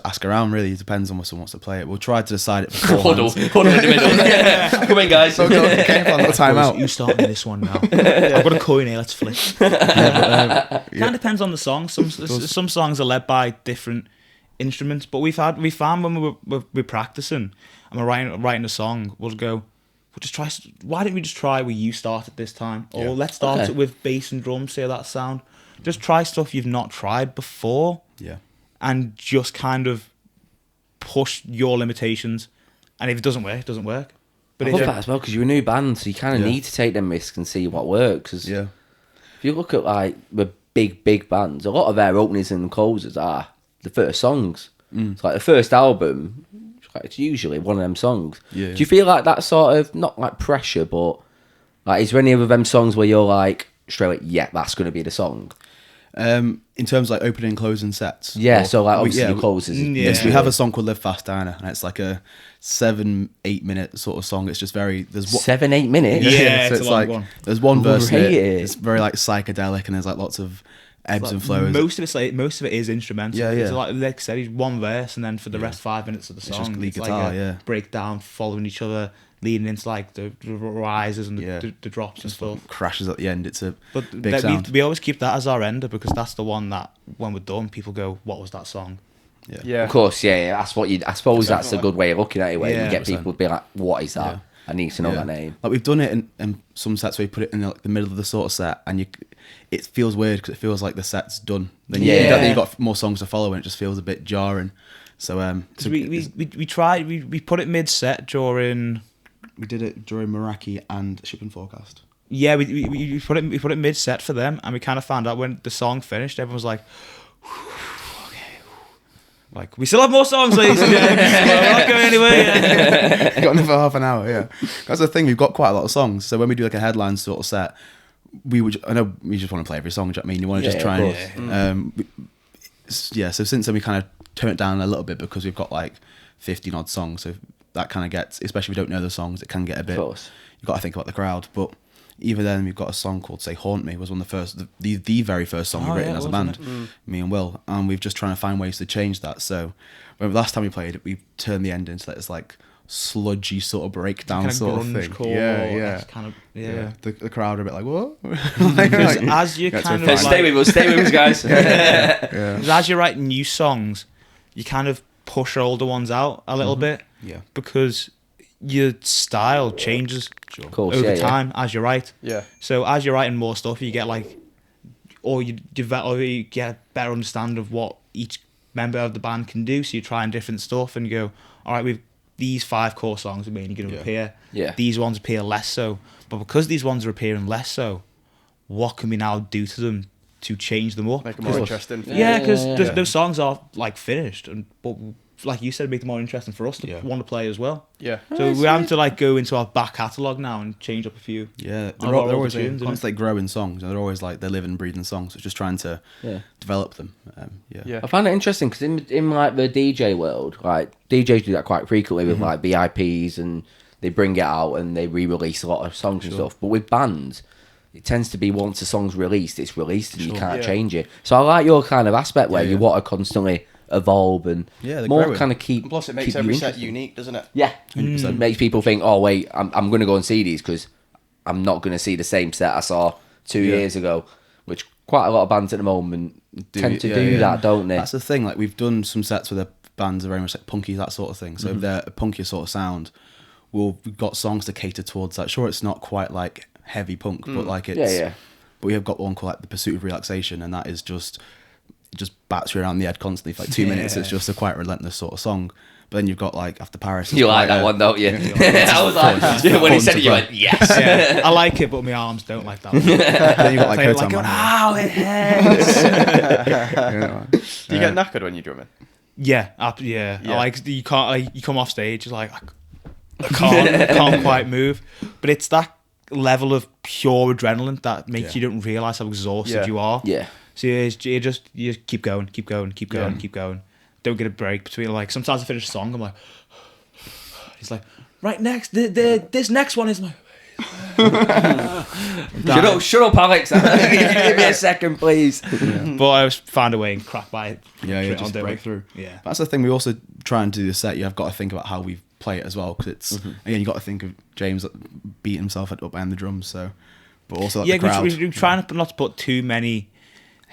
ask around, really. It depends on what someone wants to play it. We'll try to decide it beforehand. Huddle in the middle. Come in, guys. Time out. You starting this one now. I've got a coin here, let's flip. Kind of depends on the song. Some songs are led by different instruments, but we found when we're practicing and we're writing a song, we'll just try. Why don't we just try where you started this time? Or let's start it with bass and drums, see how that sound. Just try stuff you've not tried before. Yeah. And just kind of push your limitations. And if it doesn't work, it doesn't work. But I love that as well, because you're a new band, so you kind of need to take them risks and see what works. Cause if you look at like the big bands, a lot of their openers and closers are the first songs. It's like the first album, it's usually one of them songs. Yeah. Do you feel like that sort of, not like pressure, but like, is there any of them songs where you're like, straight like, yeah, that's going to be the song? In terms of like opening and closing sets. Yeah, so like obviously your closes. Yes, we have a song called Live Fast Diner, and it's like a 7-8 minute sort of song. It's just very 7-8 minutes. Yeah, so it's a long like one. There's one verse in it, Right. it's very like psychedelic, and there's like lots of ebbs and flows. Most of it is instrumental. Yeah, yeah. It's like I said, it's one verse, and then for the rest 5 minutes of the song, just lead it's guitar, like a breakdown, following each other, leading into like the rises and the drops and stuff. Crashes at the end. It's a But big sound. we always keep that as our ender, because that's the one that when we're done, people go, "What was that song?" Yeah. Of course, yeah. That's what I suppose that's a good way of looking at it, where you get 100%. people to be like, what is that? Yeah. I need to know that name. Like we've done it in some sets where you put it in like the middle of the sort of set, and it feels weird because it feels like the set's done. Then you've got more songs to follow, and it just feels a bit jarring. So we tried. We put it mid set during. we did it during Meraki and Shipping Forecast. Yeah, we put it mid set for them, and we kind of found out when the song finished, everyone was like, "Okay, like we still have more songs, ladies and gentlemen. We're not going anywhere." Got another half an hour. Yeah, that's the thing. We've got quite a lot of songs, so when we do like a headline sort of set, I know we just want to play every song. Do you know what I mean? You want to just try and So since then we kind of turn it down a little bit because we've got like 15 odd songs, so that kind of gets, especially if we don't know the songs, it can get a bit. You've got to think about the crowd, but even then we've got a song called "Say Haunt Me," was one of the first, the very first song we've written as a band, me and Will, and we've just trying to find ways to change that. So when last time we played it, we turned the end into this like sludgy sort of breakdown Kind of sort of grunge thing. core, Yeah. kind of The crowd are a bit like, what? Because as you kind of Stay with us, guys. Because as you're writing new songs, you kind of push older ones out a little bit. Yeah. Because your style changes Of course, over time as you write. Yeah. So as you're writing more stuff, you get like, or you get a better understanding of what each member of the band can do. So you're trying different stuff, and you go, all right, we've these 5 core songs are mainly going to appear. Yeah. These ones appear less so. But because these ones are appearing less so, what can we now do to them to change them up? Make it more interesting. Yeah, because those songs are like finished, but like you said, make them more interesting for us to want to play as well. Yeah. So we're having to like go into our back catalogue now and change up a few. Yeah, They're they're always tunes, constantly growing songs, and they're always like they're living and breathing songs. So just trying to develop them. Yeah. I find it interesting because in like the DJ world, like DJs do that quite frequently with like VIPs, and they bring it out and they re-release a lot of songs and stuff. But with bands, it tends to be once a song's released, it's released and you can't change it. So I like your kind of aspect where you want to constantly evolve and more growing. kind of keep. And plus, it makes keep you every set interested. unique, doesn't it? Yeah, it makes people think, oh wait, I'm going to go and see these because I'm not going to see the same set I saw 2 years ago, which quite a lot of bands at the moment tend to do that, don't they? That's the thing. Like we've done some sets where the bands are very much like punky, that sort of thing. So if they're a punkier sort of sound, we've got songs to cater towards that. Sure, it's not quite like heavy punk, but like it's But we have got one called like The Pursuit of Relaxation, and that is just bats you around the head constantly for like 2 minutes. It's just a quite relentless sort of song. But then you've got like After Paris. You like that one, don't you? I was like, when he said it, you went, yes. Yeah, I like it, but my arms don't like that one. Then you got like Like, Hotel Man. ow, it hurts. Do you get knackered when you're drumming? Yeah. I like you can't like you come off stage, it's like I can't quite move. But it's that level of pure adrenaline that makes you don't realise how exhausted you are. Yeah. So you just keep going. Don't get a break between, like, sometimes I finish a song, I'm like, he's like, right next, this next one is my, Shut up, Alex. Give me a second, please. But I found a way and cracked by it. Yeah, just break through. Yeah. That's the thing. We also try and do the set. You have got to think about how we play it as well, because it's again, you got to think of James beating himself up behind the drums. So, but also like the crowd. we're trying not to put too many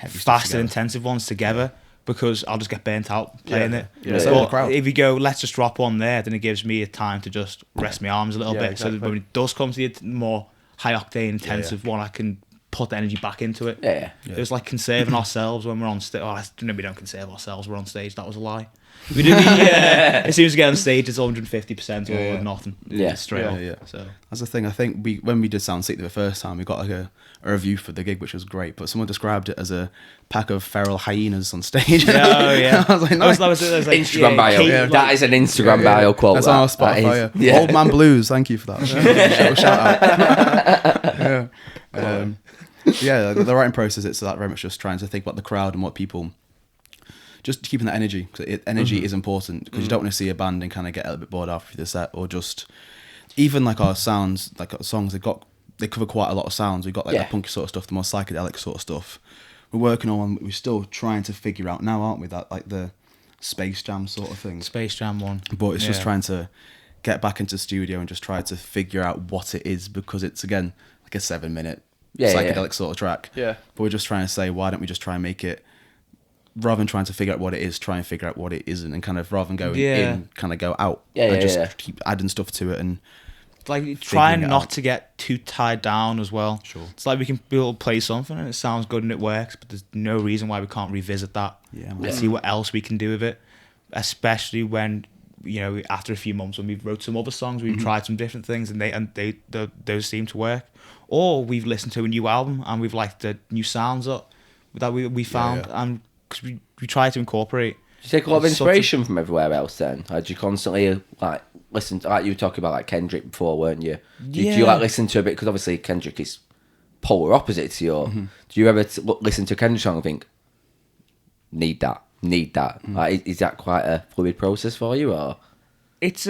fast and intensive ones together. Because I'll just get burnt out playing it. Yeah. But if you go, let's just drop one there, then it gives me a time to just rest my arms a little bit. Exactly. So that when it does come to the more high octane, intensive one, I can put the energy back into it. Yeah. It was like conserving ourselves when we're on stage. Oh, no, we don't conserve ourselves. We're on stage. That was a lie. We do. As soon as we get on stage, it's 150% or nothing. Yeah, straight up. So that's the thing. I think when we did Sound Sick the first time, we got like a review for the gig, which was great. But someone described it as a pack of feral hyenas on stage. Oh yeah. I was like, nice. That was like Instagram bio. That is an Instagram bio quote. That's on our Spotify. Old Man Blues. Thank you for that. Shout out. The writing process. It's that very much just trying to think about the crowd and what people. Just keeping that energy, because energy is important, because you don't want to see a band and kind of get a little bit bored after the set, or just even like our sounds, like our songs, they cover quite a lot of sounds. We've got like that punky sort of stuff, the more psychedelic sort of stuff. We're working on. We're still trying to figure out now, aren't we? That like the Space Jam sort of thing. Space Jam one. But it's just trying to get back into the studio and just try to figure out what it is, because it's again like a 7-minute psychedelic sort of track. Yeah. But we're just trying to say, why don't we just try and make it, rather than trying to figure out what it is, try and figure out what it isn't, and kind of rather than going in, kind of go out. Just keep adding stuff to it and like trying not to get too tied down as well. Sure. It's like we can be able to play something and it sounds good and it works, but there's no reason why we can't revisit that. And see what else we can do with it. Especially when, you know, after a few months when we've wrote some other songs, we've tried some different things and those seem to work. Or we've listened to a new album and we've liked the new sounds that we found, and because we try to incorporate. Do you take a lot of inspiration from everywhere else then? Or do you constantly like listen to, like you were talking about like Kendrick before, weren't you? Do you like listen to a bit, because obviously Kendrick is polar opposite to your. Do you ever listen to a Kendrick song and think, need that? Like, is that quite a fluid process for you, or? It's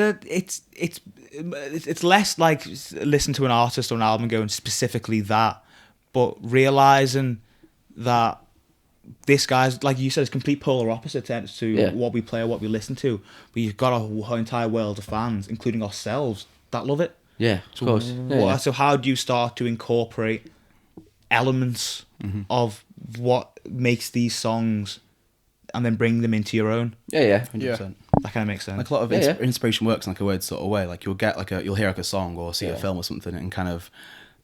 less like listen to an artist or an album going specifically that, but realizing that this guy's, like you said, is complete polar opposite to what we play or what we listen to. But you've got a whole entire world of fans, including ourselves, that love it. Yeah, of course. So how do you start to incorporate elements of what makes these songs and then bring them into your own? 100%. That kind of makes sense. Like a lot of inspiration works in like a weird sort of way. Like you'll hear like a song or see a film or something, and kind of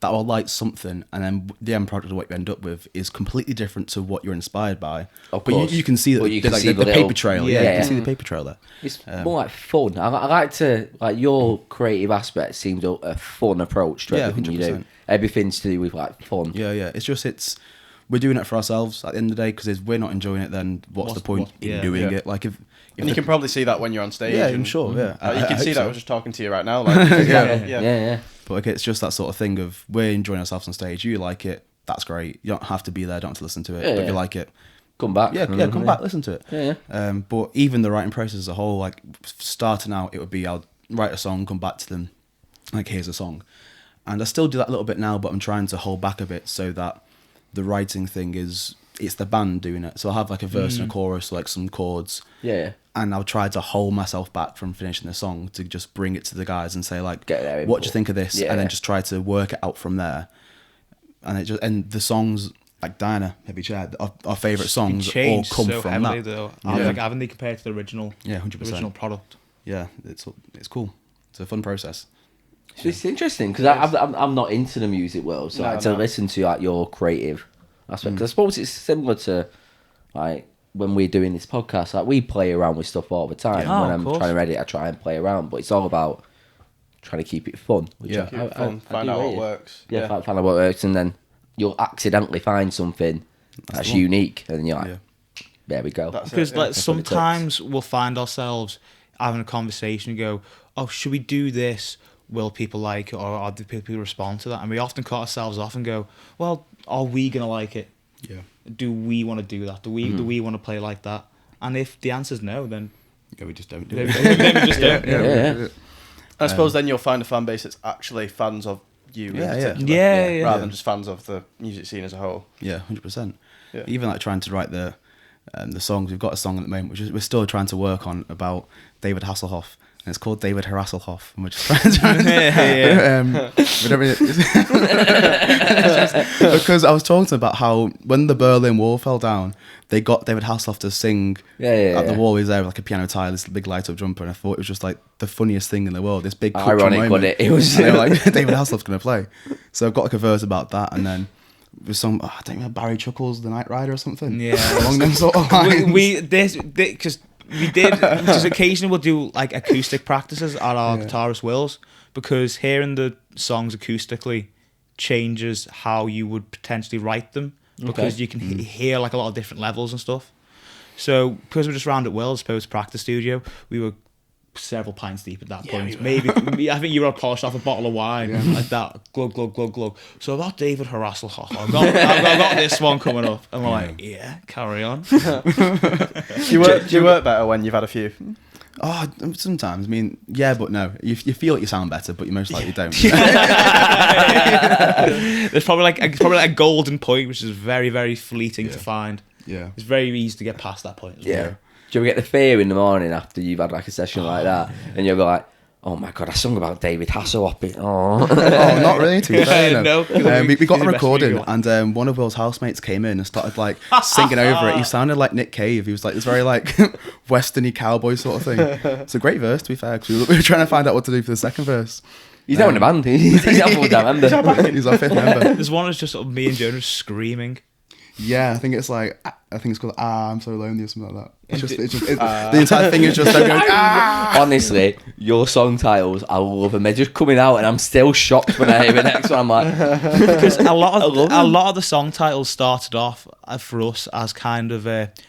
that will light something, and then the end product of what you end up with is completely different to what you're inspired by. Of but course. you can see that, you can like, see the little paper trail. You can see the paper trail there. It's more like fun. I like to, like, your creative aspect seems a fun approach to everything 100%. You do. Everything's to do with like fun. It's just we're doing it for ourselves at the end of the day, because if we're not enjoying it, then what's the point in doing it? Like if you can probably see that when you're on stage. Yeah, I'm sure. Yeah, you can see that. I was just talking to you right now. Like, yeah. But like, it's just that sort of thing of we're enjoying ourselves on stage. You like it, that's great. You don't have to be there, don't have to listen to it. But if you like it, come back. Come back, listen to it. Yeah. But even the writing process as a whole, like starting out, it would be I'll write a song, come back to them, like here's a song, and I still do that a little bit now, but I'm trying to hold back a bit so that the writing thing it's the band doing it. So I'll have like a verse and a chorus, like some chords. Yeah. And I'll try to hold myself back from finishing the song to just bring it to the guys and say like, what do you think of this? And then just try to work it out from there. And the songs like Diana, Heavy Chair, our favourite songs all come so from heavily, that. Though. Like, haven't they compared to the original? 100%. The original product. Yeah, it's cool. It's a fun process. It's interesting because I'm not into the music world, so to listen to like your creative aspect. Because I suppose it's similar to like when we're doing this podcast. Like we play around with stuff all the time. When I'm trying to edit, I try and play around, but it's all about trying to keep it fun. Find out what works. Find out what works, and then you'll accidentally find something that's unique, and then you're like, there we go. Because like sometimes we'll find ourselves having a conversation and go, oh, should we do this? Will people like it, or do people respond to that? And we often cut ourselves off and go, well, are we going to like it? Yeah. Do we want to do that? Do we want to play like that? And if the answer's no, then we just don't do it. Then we just don't. Yeah. I suppose then you'll find a fan base that's actually fans of you. Yeah. Rather than just fans of the music scene as a whole. Yeah, 100%. Yeah. Even like trying to write the songs. We've got a song at the moment which we're still trying to work on about David Hasselhoff. And it's called David Hasselhoff, and we're just trying to because I was talking to him about how when the Berlin Wall fell down, they got David Hasselhoff to sing at the wall. He was there with like a piano tile, this big light up jumper, and I thought it was just like the funniest thing in the world. This big ironic, wasn't it? It was like David Hasselhoff's gonna play. So I've got like a verse about that, and then with some I don't know, Barry Chuckles, the Night Rider or something. Yeah, along them sort of lines. Because we did, just occasionally we'll do like acoustic practices at our guitarist Will's, because hearing the songs acoustically changes how you would potentially write them, because you can hear like a lot of different levels and stuff. So because we're just round at Will's post practice studio, we were several pints deep at that point. Maybe I think you were polished off a bottle of wine like that. Glug glug glug glug. So about David Hasselhoff, I've got this one coming up, and we're like, carry on. Do you work better when you've had a few? Oh, sometimes. I mean, yeah, but no. You feel like you sound better, but you most likely don't. There's probably like a golden point, which is very, very fleeting to find. Yeah, it's very easy to get past that point as well. Do you ever get the fear in the morning after you've had like a session like that, and you're like, oh my god, I sung about David Hasselhoff. Oh, not really, to be fair. No. We got the recording, and one of Will's housemates came in and started like singing over it. He sounded like Nick Cave. He was like this very like westerny cowboy sort of thing. It's a great verse, to be fair, because we were trying to find out what to do for the second verse. He's not in the band. He's our full-time member. He's our fifth member. There's one that's just sort of me and Jonas screaming. Yeah, I think it's called I'm So Lonely or something like that. The entire thing is just them going, Honestly, your song titles, I love them. They're just coming out, and I'm still shocked when I hear the next one. I'm like, because a lot of the song titles started off for us as kind of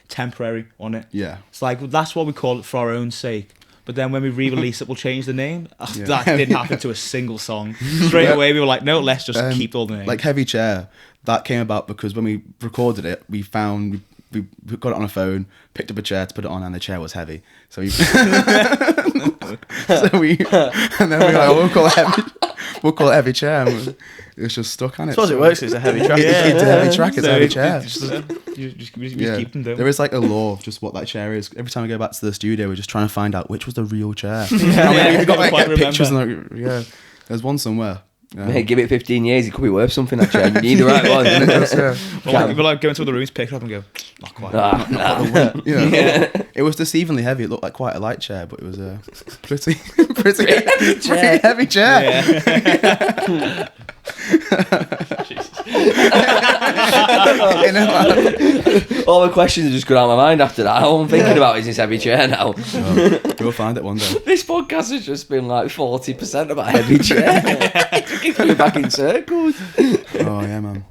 temporary on it. Yeah, it's like that's what we call it for our own sake. But then when we re-release it, we'll change the name. That didn't happen to a single song. Straight away, we were like, no, let's just keep all the names. Like Heavy Chair, that came about because when we recorded it, we found we got it on a phone, picked up a chair to put it on, and the chair was heavy. So we, and then we were like, we'll call it Heavy Chair. And it's just stuck on it. I suppose it works. It's a heavy track. It's a heavy track. It's a heavy chair. You just keep them down. There is like a law of just what that chair is. Every time we go back to the studio, we're just trying to find out which was the real chair. We've got like get pictures and like, there's one somewhere. Hey, give it 15 years, it could be worth something, that chair. You need the right one. We'll like go into the rooms, pick it up and go, not quite. It was deceivingly heavy. It looked like quite a light chair, but it was a pretty heavy chair. Yeah. All the questions are just going out of my mind after that. All I'm thinking about is this heavy chair now. We'll find it one day. This podcast has just been like 40% about heavy chair. It's going back in circles. Oh yeah, man.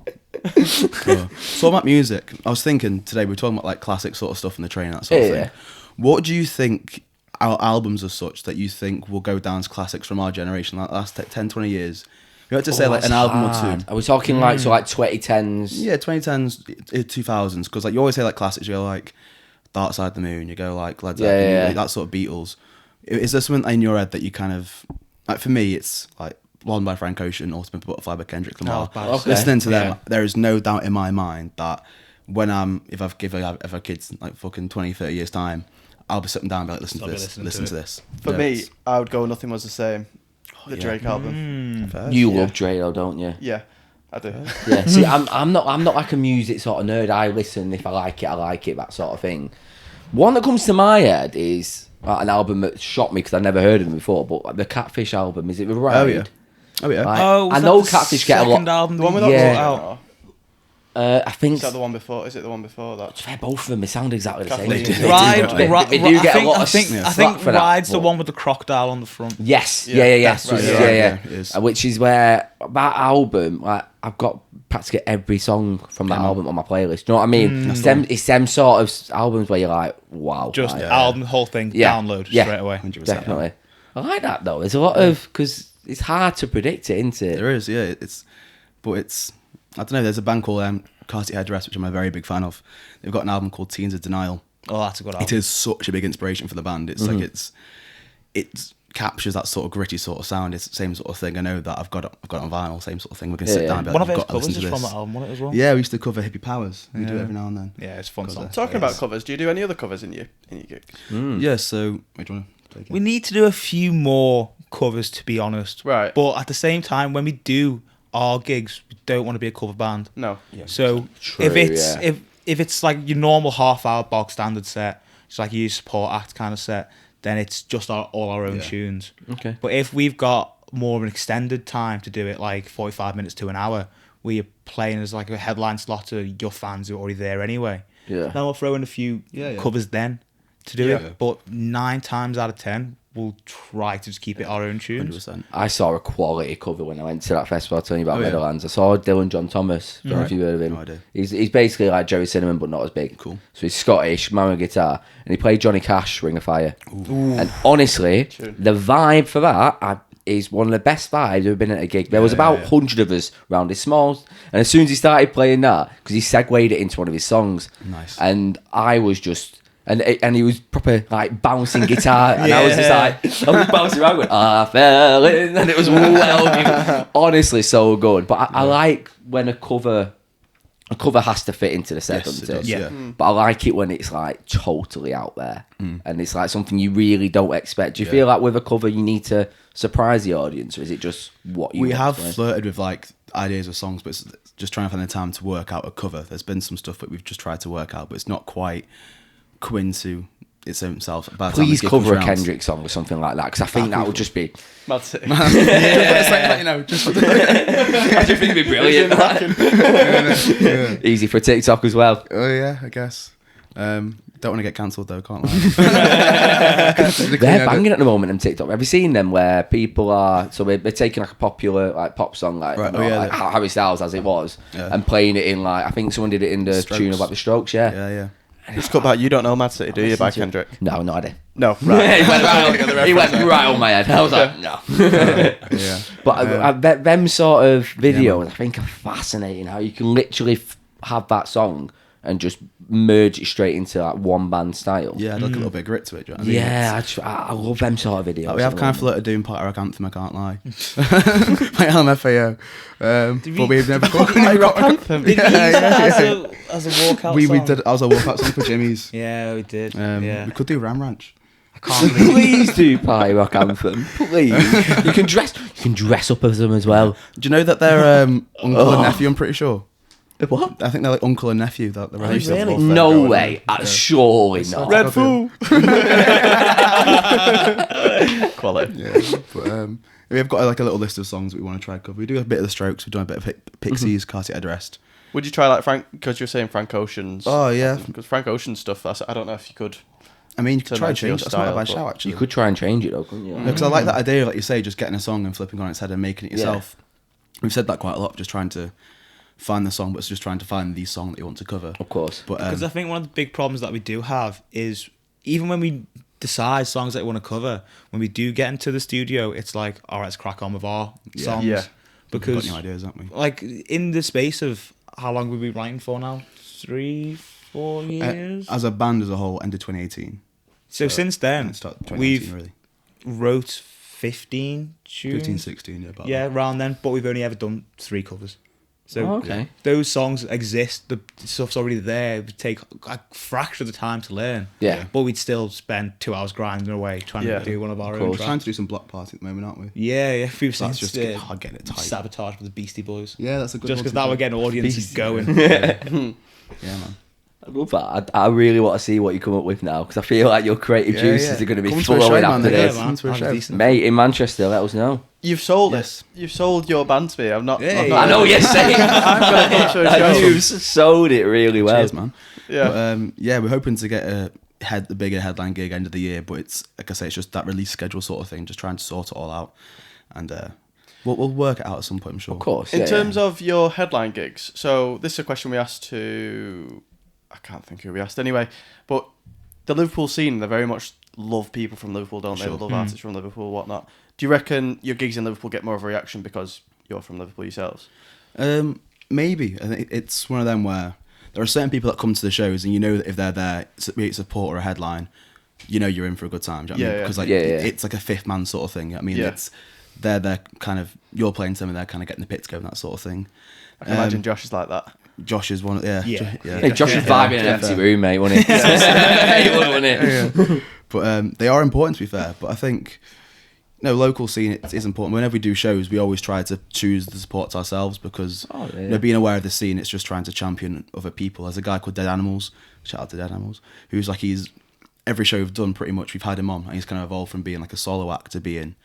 So about music, I was thinking today, we were talking about like classic sort of stuff in the train, that sort of thing. What do you think our albums are such that you think will go down as classics from our generation, like last 10, 20 years? You had to say like an album or two. Are we talking like 2010s? Yeah, 2010s, 2000s, because like you always say like classics. You go like Dark Side of the Moon. You go like Led Zeppelin, like, that sort of Beatles. Is there something in your head that you kind of like? For me, it's like Blonde by Frank Ocean, Ultimate Butterfly by Kendrick Lamar. Listening to them, there is no doubt in my mind that when if I've kids like fucking 20, 30 years time, I'll be sitting down and be like, listen to this. For me, I would go Nothing Was the Same. The Drake album. You love Drake though, don't you? Yeah, I do. Yeah. See, I'm not like a music sort of nerd. I listen, if I like it, that sort of thing. One that comes to my head is an album that shocked me because I'd never heard of them before. But the Catfish album, is it the Ride? Oh yeah. Like, I know Catfish get a lot. Album, the one with that I think is that the one before? Is it the one before that? Fair, both of them. They sound exactly the same. They do get a lot of I think Ride's the one with the crocodile on the front. Yes. Which is where that album, like, I've got practically every song from that album on my playlist. Do you know what I mean? It's them sort of albums where you're like, wow. Just album, whole thing, download straight away. 100%. Definitely. I like that though. There's a lot of, because it's hard to predict it, isn't it? There is, yeah. I don't know, there's a band called Carty Headdress, which I'm a very big fan of. They've got an album called Teens of Denial. Oh, that's a good album. It is such a big inspiration for the band. It's like it's captures that sort of gritty sort of sound. It's the same sort of thing. I know that I've got it on vinyl, same sort of thing. We can sit down and be One like, of "I've his got to listen covers to is from this." that album, wasn't it, as well? Yeah, we used to cover Hippie Powers. We do it every now and then. Yeah, it's fun song. Talking about covers, do you do any other covers in your gigs? Yeah, so wait, do you want to take it? We need to do a few more covers, to be honest. Right. But at the same time, when we do our gigs, we don't want to be a cover band. No. So True, if it's like your normal half-hour bog standard set, it's like you support act kind of set, then it's just all our own tunes. Okay. But if we've got more of an extended time to do it, like 45 minutes to an hour, where you're playing as like a headline slot to your fans who are already there anyway, Yeah. then we'll throw in a few covers then to do it. But 9 times out of 10, we'll try to just keep it our own tunes. 100%. I saw a quality cover when I went to that festival I was telling you about Meadowlands. I saw Dylan John Thomas. Don't know if you've heard of him. No idea. He's basically like Jerry Cinnamon, but not as big. Cool. So he's Scottish, man with guitar, and he played Johnny Cash, Ring of Fire. And honestly, the vibe for that is one of the best vibes I've ever been at a gig. There was about 100 of us round his small, and as soon as he started playing that, because he segued it into one of his songs, Nice. and I was just... And he was proper like bouncing guitar, and I was bouncing around going, I fell in, and it was honestly so good. But I like when a cover has to fit into the set, Yes, doesn't it does, it? yeah. But I like it when it's like totally out there, and it's like something you really don't expect. Do you feel like with a cover you need to surprise the audience, or is it just what you? We want have to play? flirted with like ideas of songs, but it's just trying to find the time to work out a cover. There's been some stuff that we've just tried to work out, but it's not quite into its own self. Please cover a Kendrick song or something like that, because I think that would just be. Mad City. It's like, you know, just I just think it'd be brilliant. Easy for TikTok as well. oh yeah, I guess. Don't want to get cancelled though, can't lie. They're banging at the moment on TikTok. Have you seen them where people are they're taking like a popular like pop song like, Right, like Harry Styles as it was and playing it in like I think someone did it in the tune about the Strokes, Yeah. It's cut back. You don't know Mad City, do you, by Kendrick? No, not idea. No, right. he went right on my head. I was like, no. Yeah. But them sort of videos, I think, are fascinating. How you can literally have that song and just merge it straight into like one band style. Yeah, like a little bit of grit to it. Do you know what I mean? Yeah, I love them sort of videos. Like, we have kind of flirted doing part of our anthem, I can't lie. My LMFAO. But we've never got rock anthem. Did we use that as a walkout We song? did it as a walkout song for Jimmy's. Yeah, we did. We could do Ram Ranch. I can't believe Please do Party Rock Anthem. Please. You can dress up as them as well. Do you know that they're uncle and nephew, I'm pretty sure? What? I think they're like uncle and nephew. That they're really? No way. Surely not. Red Fool. Quality. Yeah, but we've got like a little list of songs that we want to try to cover. We do a bit of the Strokes. We've done a bit of Pixies, Can't Get Addressed. Would you try like Frank? Because you're saying Frank Ocean's. Oh yeah, Because Frank Ocean's stuff. I don't know if you could. I mean, you could Turn try that and into your change it. That's not a style, bad but shout, actually. You could try and change it though, couldn't you? Because I like that idea, like you say, just getting a song and flipping on its head and making it yourself. We've said that quite a lot, just trying to find the song, but it's just trying to find the song that you want to cover. Of course. But because I think one of the big problems that we do have is even when we decide songs that we want to cover, when we do get into the studio, it's like, all right, let's crack on with our songs. Yeah. Because Because we've got new ideas, haven't we? like in the space of how long we've been writing for now? 3-4 years? As a band as a whole, ended 2018. So since then, And start 2019 we've really. wrote 15 tunes. 15, 16, yeah. About Yeah, that. around then. But we've only ever done 3 covers. So Oh, okay. those songs exist. The stuff's already there. It would take a fraction of the time to learn. Yeah. But we'd still spend 2 hours grinding away trying to do one of our own We're trying tracks. to do some block party at the moment, aren't we? Yeah. We've So that's since, just hard getting it tight. Sabotage with the Beastie Boys. Yeah, that's a good Just one because to now do. we're getting audiences going. Yeah, man. I love that. I really want to see what you come up with now because I feel like your creative juices are going to be Come to a flowing show, after man. this. Yeah, man. To a I'm show. decent. Mate, in Manchester, let us know. You've sold Yes. it. You've sold your band to me. I'm not. Hey. I'm not I know you're saying. I'm going to come to a show. You've sold it really well. Cheers, man. Yeah. But, we're hoping to get the bigger headline gig end of the year, but it's like I say, it's just that release schedule sort of thing, just trying to sort it all out, and we'll work it out at some point, I'm sure. Of course. In terms of your headline gigs, so this is a question we asked to, I can't think who we asked anyway, but the Liverpool scene, they very much love people from Liverpool, don't they? Sure. They love artists from Liverpool, whatnot. Do you reckon your gigs in Liverpool get more of a reaction because you're from Liverpool yourselves? Maybe. I think it's one of them where there are certain people that come to the shows and you know that if they're there, be it support or a headline, you know you're in for a good time. Do you know what I mean? Because like it's like a fifth man sort of thing. I mean, it's they're kind of you're playing to them and they're kind of getting the pits going, that sort of thing. I can imagine Josh is like that. Josh is one of Hey, Josh is vibing in an empty room, mate, wouldn't he? He would, wouldn't he? But they are important, to be fair. But I think local scene is important. Whenever we do shows, we always try to choose the supports ourselves because being aware of the scene, it's just trying to champion other people. There's a guy called Dead Animals, shout out to Dead Animals, who's like every show we've done pretty much we've had him on, and he's kind of evolved from being like a solo act to being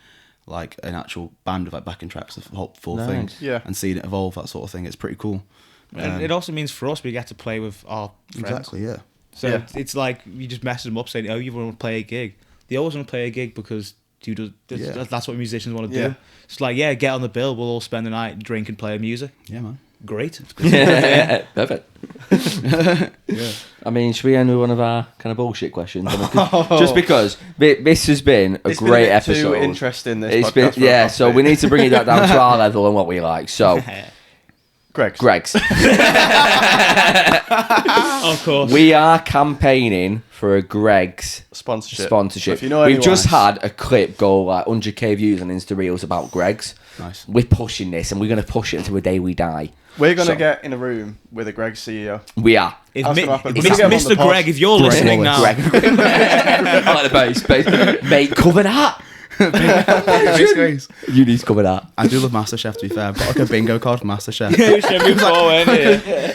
like an actual band with like backing tracks, the whole full thing, and seeing it evolve, that sort of thing. It's pretty cool. And it also means for us we get to play with our friends. Exactly, yeah. So it's like you just message them up saying, "Oh, you want to play a gig?" They always want to play a gig because that's what musicians want to do. It's like, get on the bill. We'll all spend the night, drink and play music. Yeah, man. Great. Perfect. I mean, should we end with one of our kind of bullshit questions? Just because this has been a great episode. Too interesting. This it's podcast been so we need to bring it down to our level and what we like. So. Greg's. Of course. We are campaigning for a Greg's sponsorship. If you know We've just had a clip go like 100k views on Insta Reels about Greg's. Nice. We're pushing this and we're going to push it until the day we die. We're going to get in a room with a Greg's CEO. We are. Mr. Greg, if you're listening now. Greg. I like the bass. Mate, cover that. You need to cover that. I do love MasterChef, to be fair. I've got like a bingo card for MasterChef. Me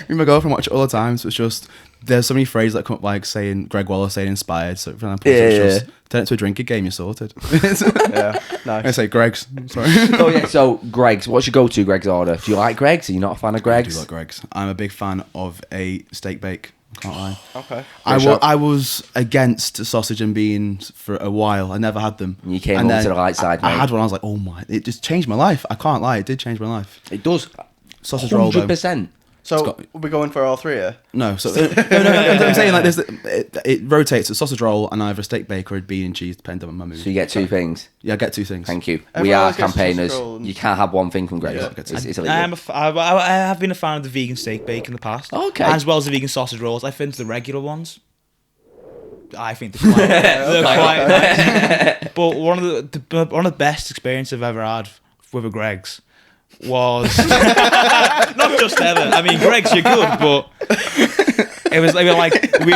and my girlfriend watch it all the time, so it's just there's so many phrases that come up like saying Greg Waller saying inspired. So for example, it's just turn it to a drinking game, you're sorted. Nice. I say Greg's. Sorry. So Greg's. What's your go-to Greg's order? Do you like Greg's? Are you not a fan of Greg's? I do like Greg's. I'm a big fan of a steak bake. Can't lie. Okay. I was against sausage and beans for a while. I never had them. You came over to the light side, mate. I had one. I was like, oh my! It just changed my life. I can't lie. It did change my life. It does. Sausage roll, though. 100%. So we're going for all three here? No. So no. I'm saying like this. It rotates. A sausage roll and either a steak bake or a bean and cheese, depending on my mood. So you get two things. Yeah, I get two things. Thank you. Everyone we are always gets campaigners. sausage You can't have one thing from Greg's. It's illegal. I have been a fan of the vegan steak bake in the past. Okay. As well as the vegan sausage rolls. I think the regular ones. I think they're quite nice. But one of the best experiences I've ever had with a Greg's was not just ever. I mean, Greg's, you're good, but it was like we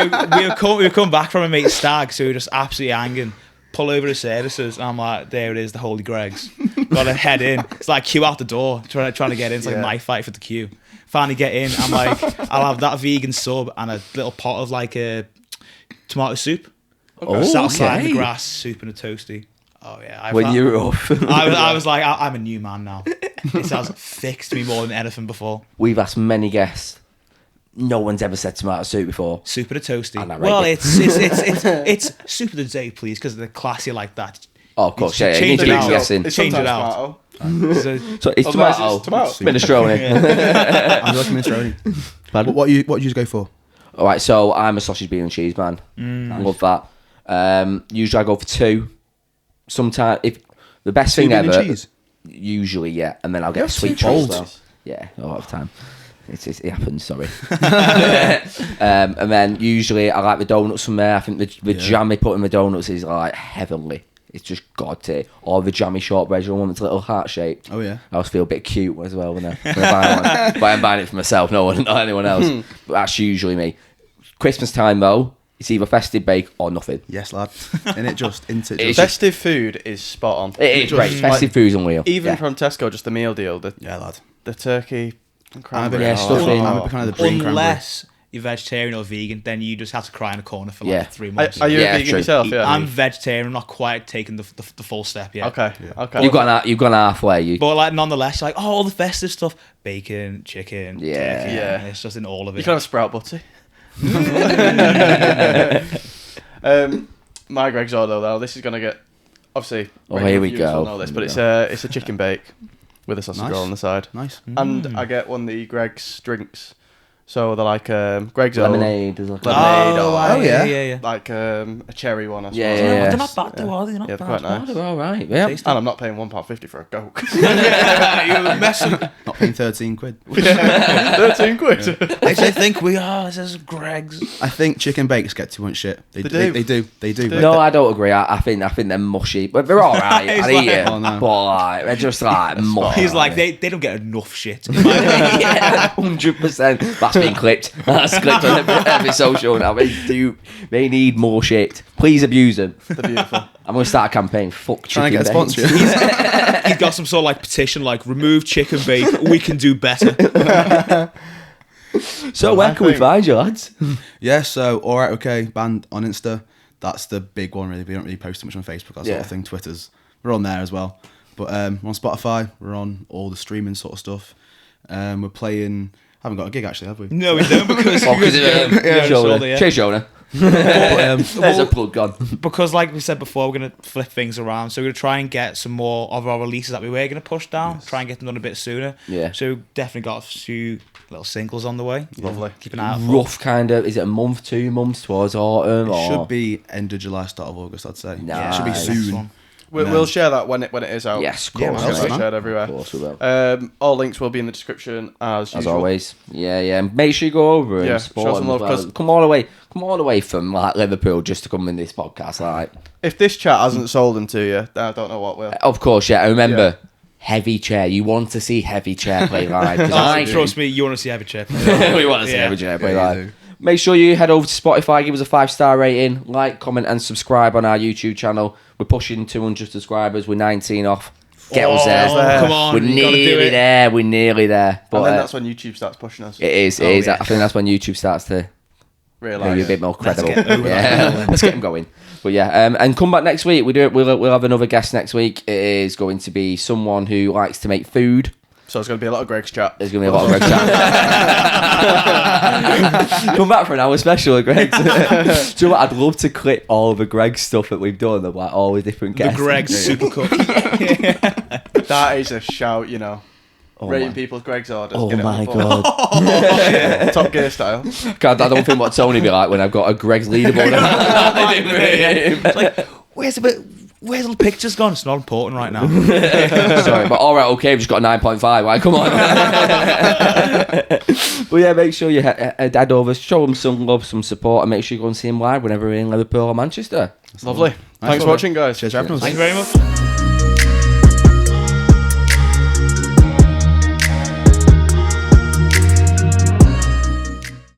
were coming back from a mate's stag, so we were just absolutely hanging. Pull over the services, and I'm like, there it is, the Holy Greg's. Got to head in. It's like queue out the door, trying to get in. It's like a knife fight for the queue. Finally get in. I'm like, I'll have that vegan sub and a little pot of like a tomato soup. Sat outside in the grass, soup and a toasty. Oh yeah. When you were off. I was like, I'm a new man now. It has fixed me more than anything before. We've asked many guests. No one's ever said tomato soup before. Soup and a toasty. Well, it's soup of the day, please, because they're classy like that. Oh, of course, yeah. Change it out. Guessing. It's Change it sometimes out. tomato. So it's tomato. It's tomato. Minestrone. I like minestrone. What do you go for? All right, so I'm a sausage, bean and cheese man. I love that. Usually I go for two. Sometimes if the best thing ever. Cheese? Usually, yeah, and then I'll get a sweet treat as well. Yeah, a lot of time. It happens, sorry. And then usually I like the donuts from there. I think the jam they put in the donuts is like heavenly. It's just god tier. Or the jammy shortbread, one that's a little heart shape. Oh yeah. I always feel a bit cute as well when I buy one. But I'm buying it for myself, not anyone else. But that's usually me. Christmas time though, it's either festive bake or nothing. Yes, lad. And it just Festive food is spot on. It is great. Festive food's unreal. Even from Tesco, just the meal deal. lad. The turkey and cranberry. I'm a kind of the green Unless you're vegetarian or vegan, then you just have to cry in a corner for like 3 months. Are you a vegan true. yourself? Yeah. I'm vegetarian. I'm not quite taking the full step yet. Okay. You've gone halfway. But like nonetheless, you're like, all the festive stuff, bacon, chicken, turkey, Yeah. and it's just in all of it. You can have sprout butty. My Greg's order though, this is gonna get obviously. Here we go. Know this, but it's a chicken bake with a sausage roll on the side. Nice. And I get one of the Greg's drinks, So they're like Greg's Lemonade. There's like Lemonade. Oh, yeah. Like a cherry one. I suppose. Yeah. They're not bad, though, are they? They're not Yeah, they're bad. quite nice. they're all right. Yeah. And I'm not paying £1.50 for a Coke. You're messing. Not paying 13 quid. 13 quid. They think we are. This is Greg's. I think chicken bakes get too much shit. They do. do. No, I don't agree. I think they're mushy, but they're all right. He's I eat like- it, Oh, no. but like they're just like mushy. He's like, they don't get enough shit. In my opinion. Yeah, 100%. That's been clipped. That's clipped on every social now. They need more shit. Please abuse them. They're beautiful. I'm gonna start a campaign. Fuck Trying chicken to get a bakes. sponsor. He's got some sort of like petition, like remove chicken bake. We can do better. So where can we think- find you, lads? Yeah, so Alright Okay band on Insta. That's the big one really. We don't really post too much on Facebook, that sort of thing. Twitter's, we're on there as well. But we're on Spotify, we're on all the streaming sort of stuff. We're playing, haven't got a gig actually, have we? No, we don't because Jonah. Cheers, Jonah. There's a plug gone. because like we said before, we're gonna flip things around. So we're gonna try and get some more of our releases that we were gonna push down. Try and get them done a bit sooner. Yeah. So we've definitely got a few little singles on the way. Lovely. Keep an eye out for. Rough kind of. Is it a month, 2 months towards autumn? It or? should be end of July, start of August, I'd say. Nice. It should be Nice soon. We'll share that when it is out. Yes, of Yeah, course. well, It'll be man. shared everywhere. Of course we will. All links will be in the description as usual. As always. Yeah. Make sure you go over and Yeah, support show some them love, as well. 'cause- Come all the way from like Liverpool just to come in this podcast. Like, If this chat hasn't sold them to you, then I don't know what will. of course, yeah. And remember, Yeah. Heavy Chair. You want to see Heavy Chair play live. 'Cause I Trust me, you want to see Heavy Chair. we want to see Yeah. Heavy Chair play Yeah, you live. do. Make sure you head over to Spotify, give us a 5-star rating, like, comment, and subscribe on our YouTube channel. We're pushing 200 subscribers. We're 19 off. Get us there. Come on, We're you gotta do nearly it. there. We're nearly there. But And then that's when YouTube starts pushing us. it is. It Oh, is. yeah. I think that's when YouTube starts to Realise. maybe a bit more credible. get over Yeah, let's get them going. But yeah, and come back next week. We'll have another guest next week. It is going to be someone who likes to make food. So it's going to be a lot of Greg's chat. There's going to be a lot of Greg chat. Come back for an hour special, Greg. Do you know what? I'd love to clip all the Greg stuff that we've done of like all the different The guests. Greg's Super Cup. That is a shout, you know. Oh Rating my- people's Greg's orders. Oh get it on my the board. god! Top Gear style. God, I don't think what Tony be like when I've got a Greg's leaderboard. Like, where's the pictures gone? It's not important right now. Sorry, but all right, okay, we've just got a 9.5. Right, come on. But yeah, make sure you head over, show them some love, some support, and make sure you go and see him live whenever we're in Liverpool or Manchester. Lovely. Thanks for one. watching, guys. Cheers for having us. Thank you very much.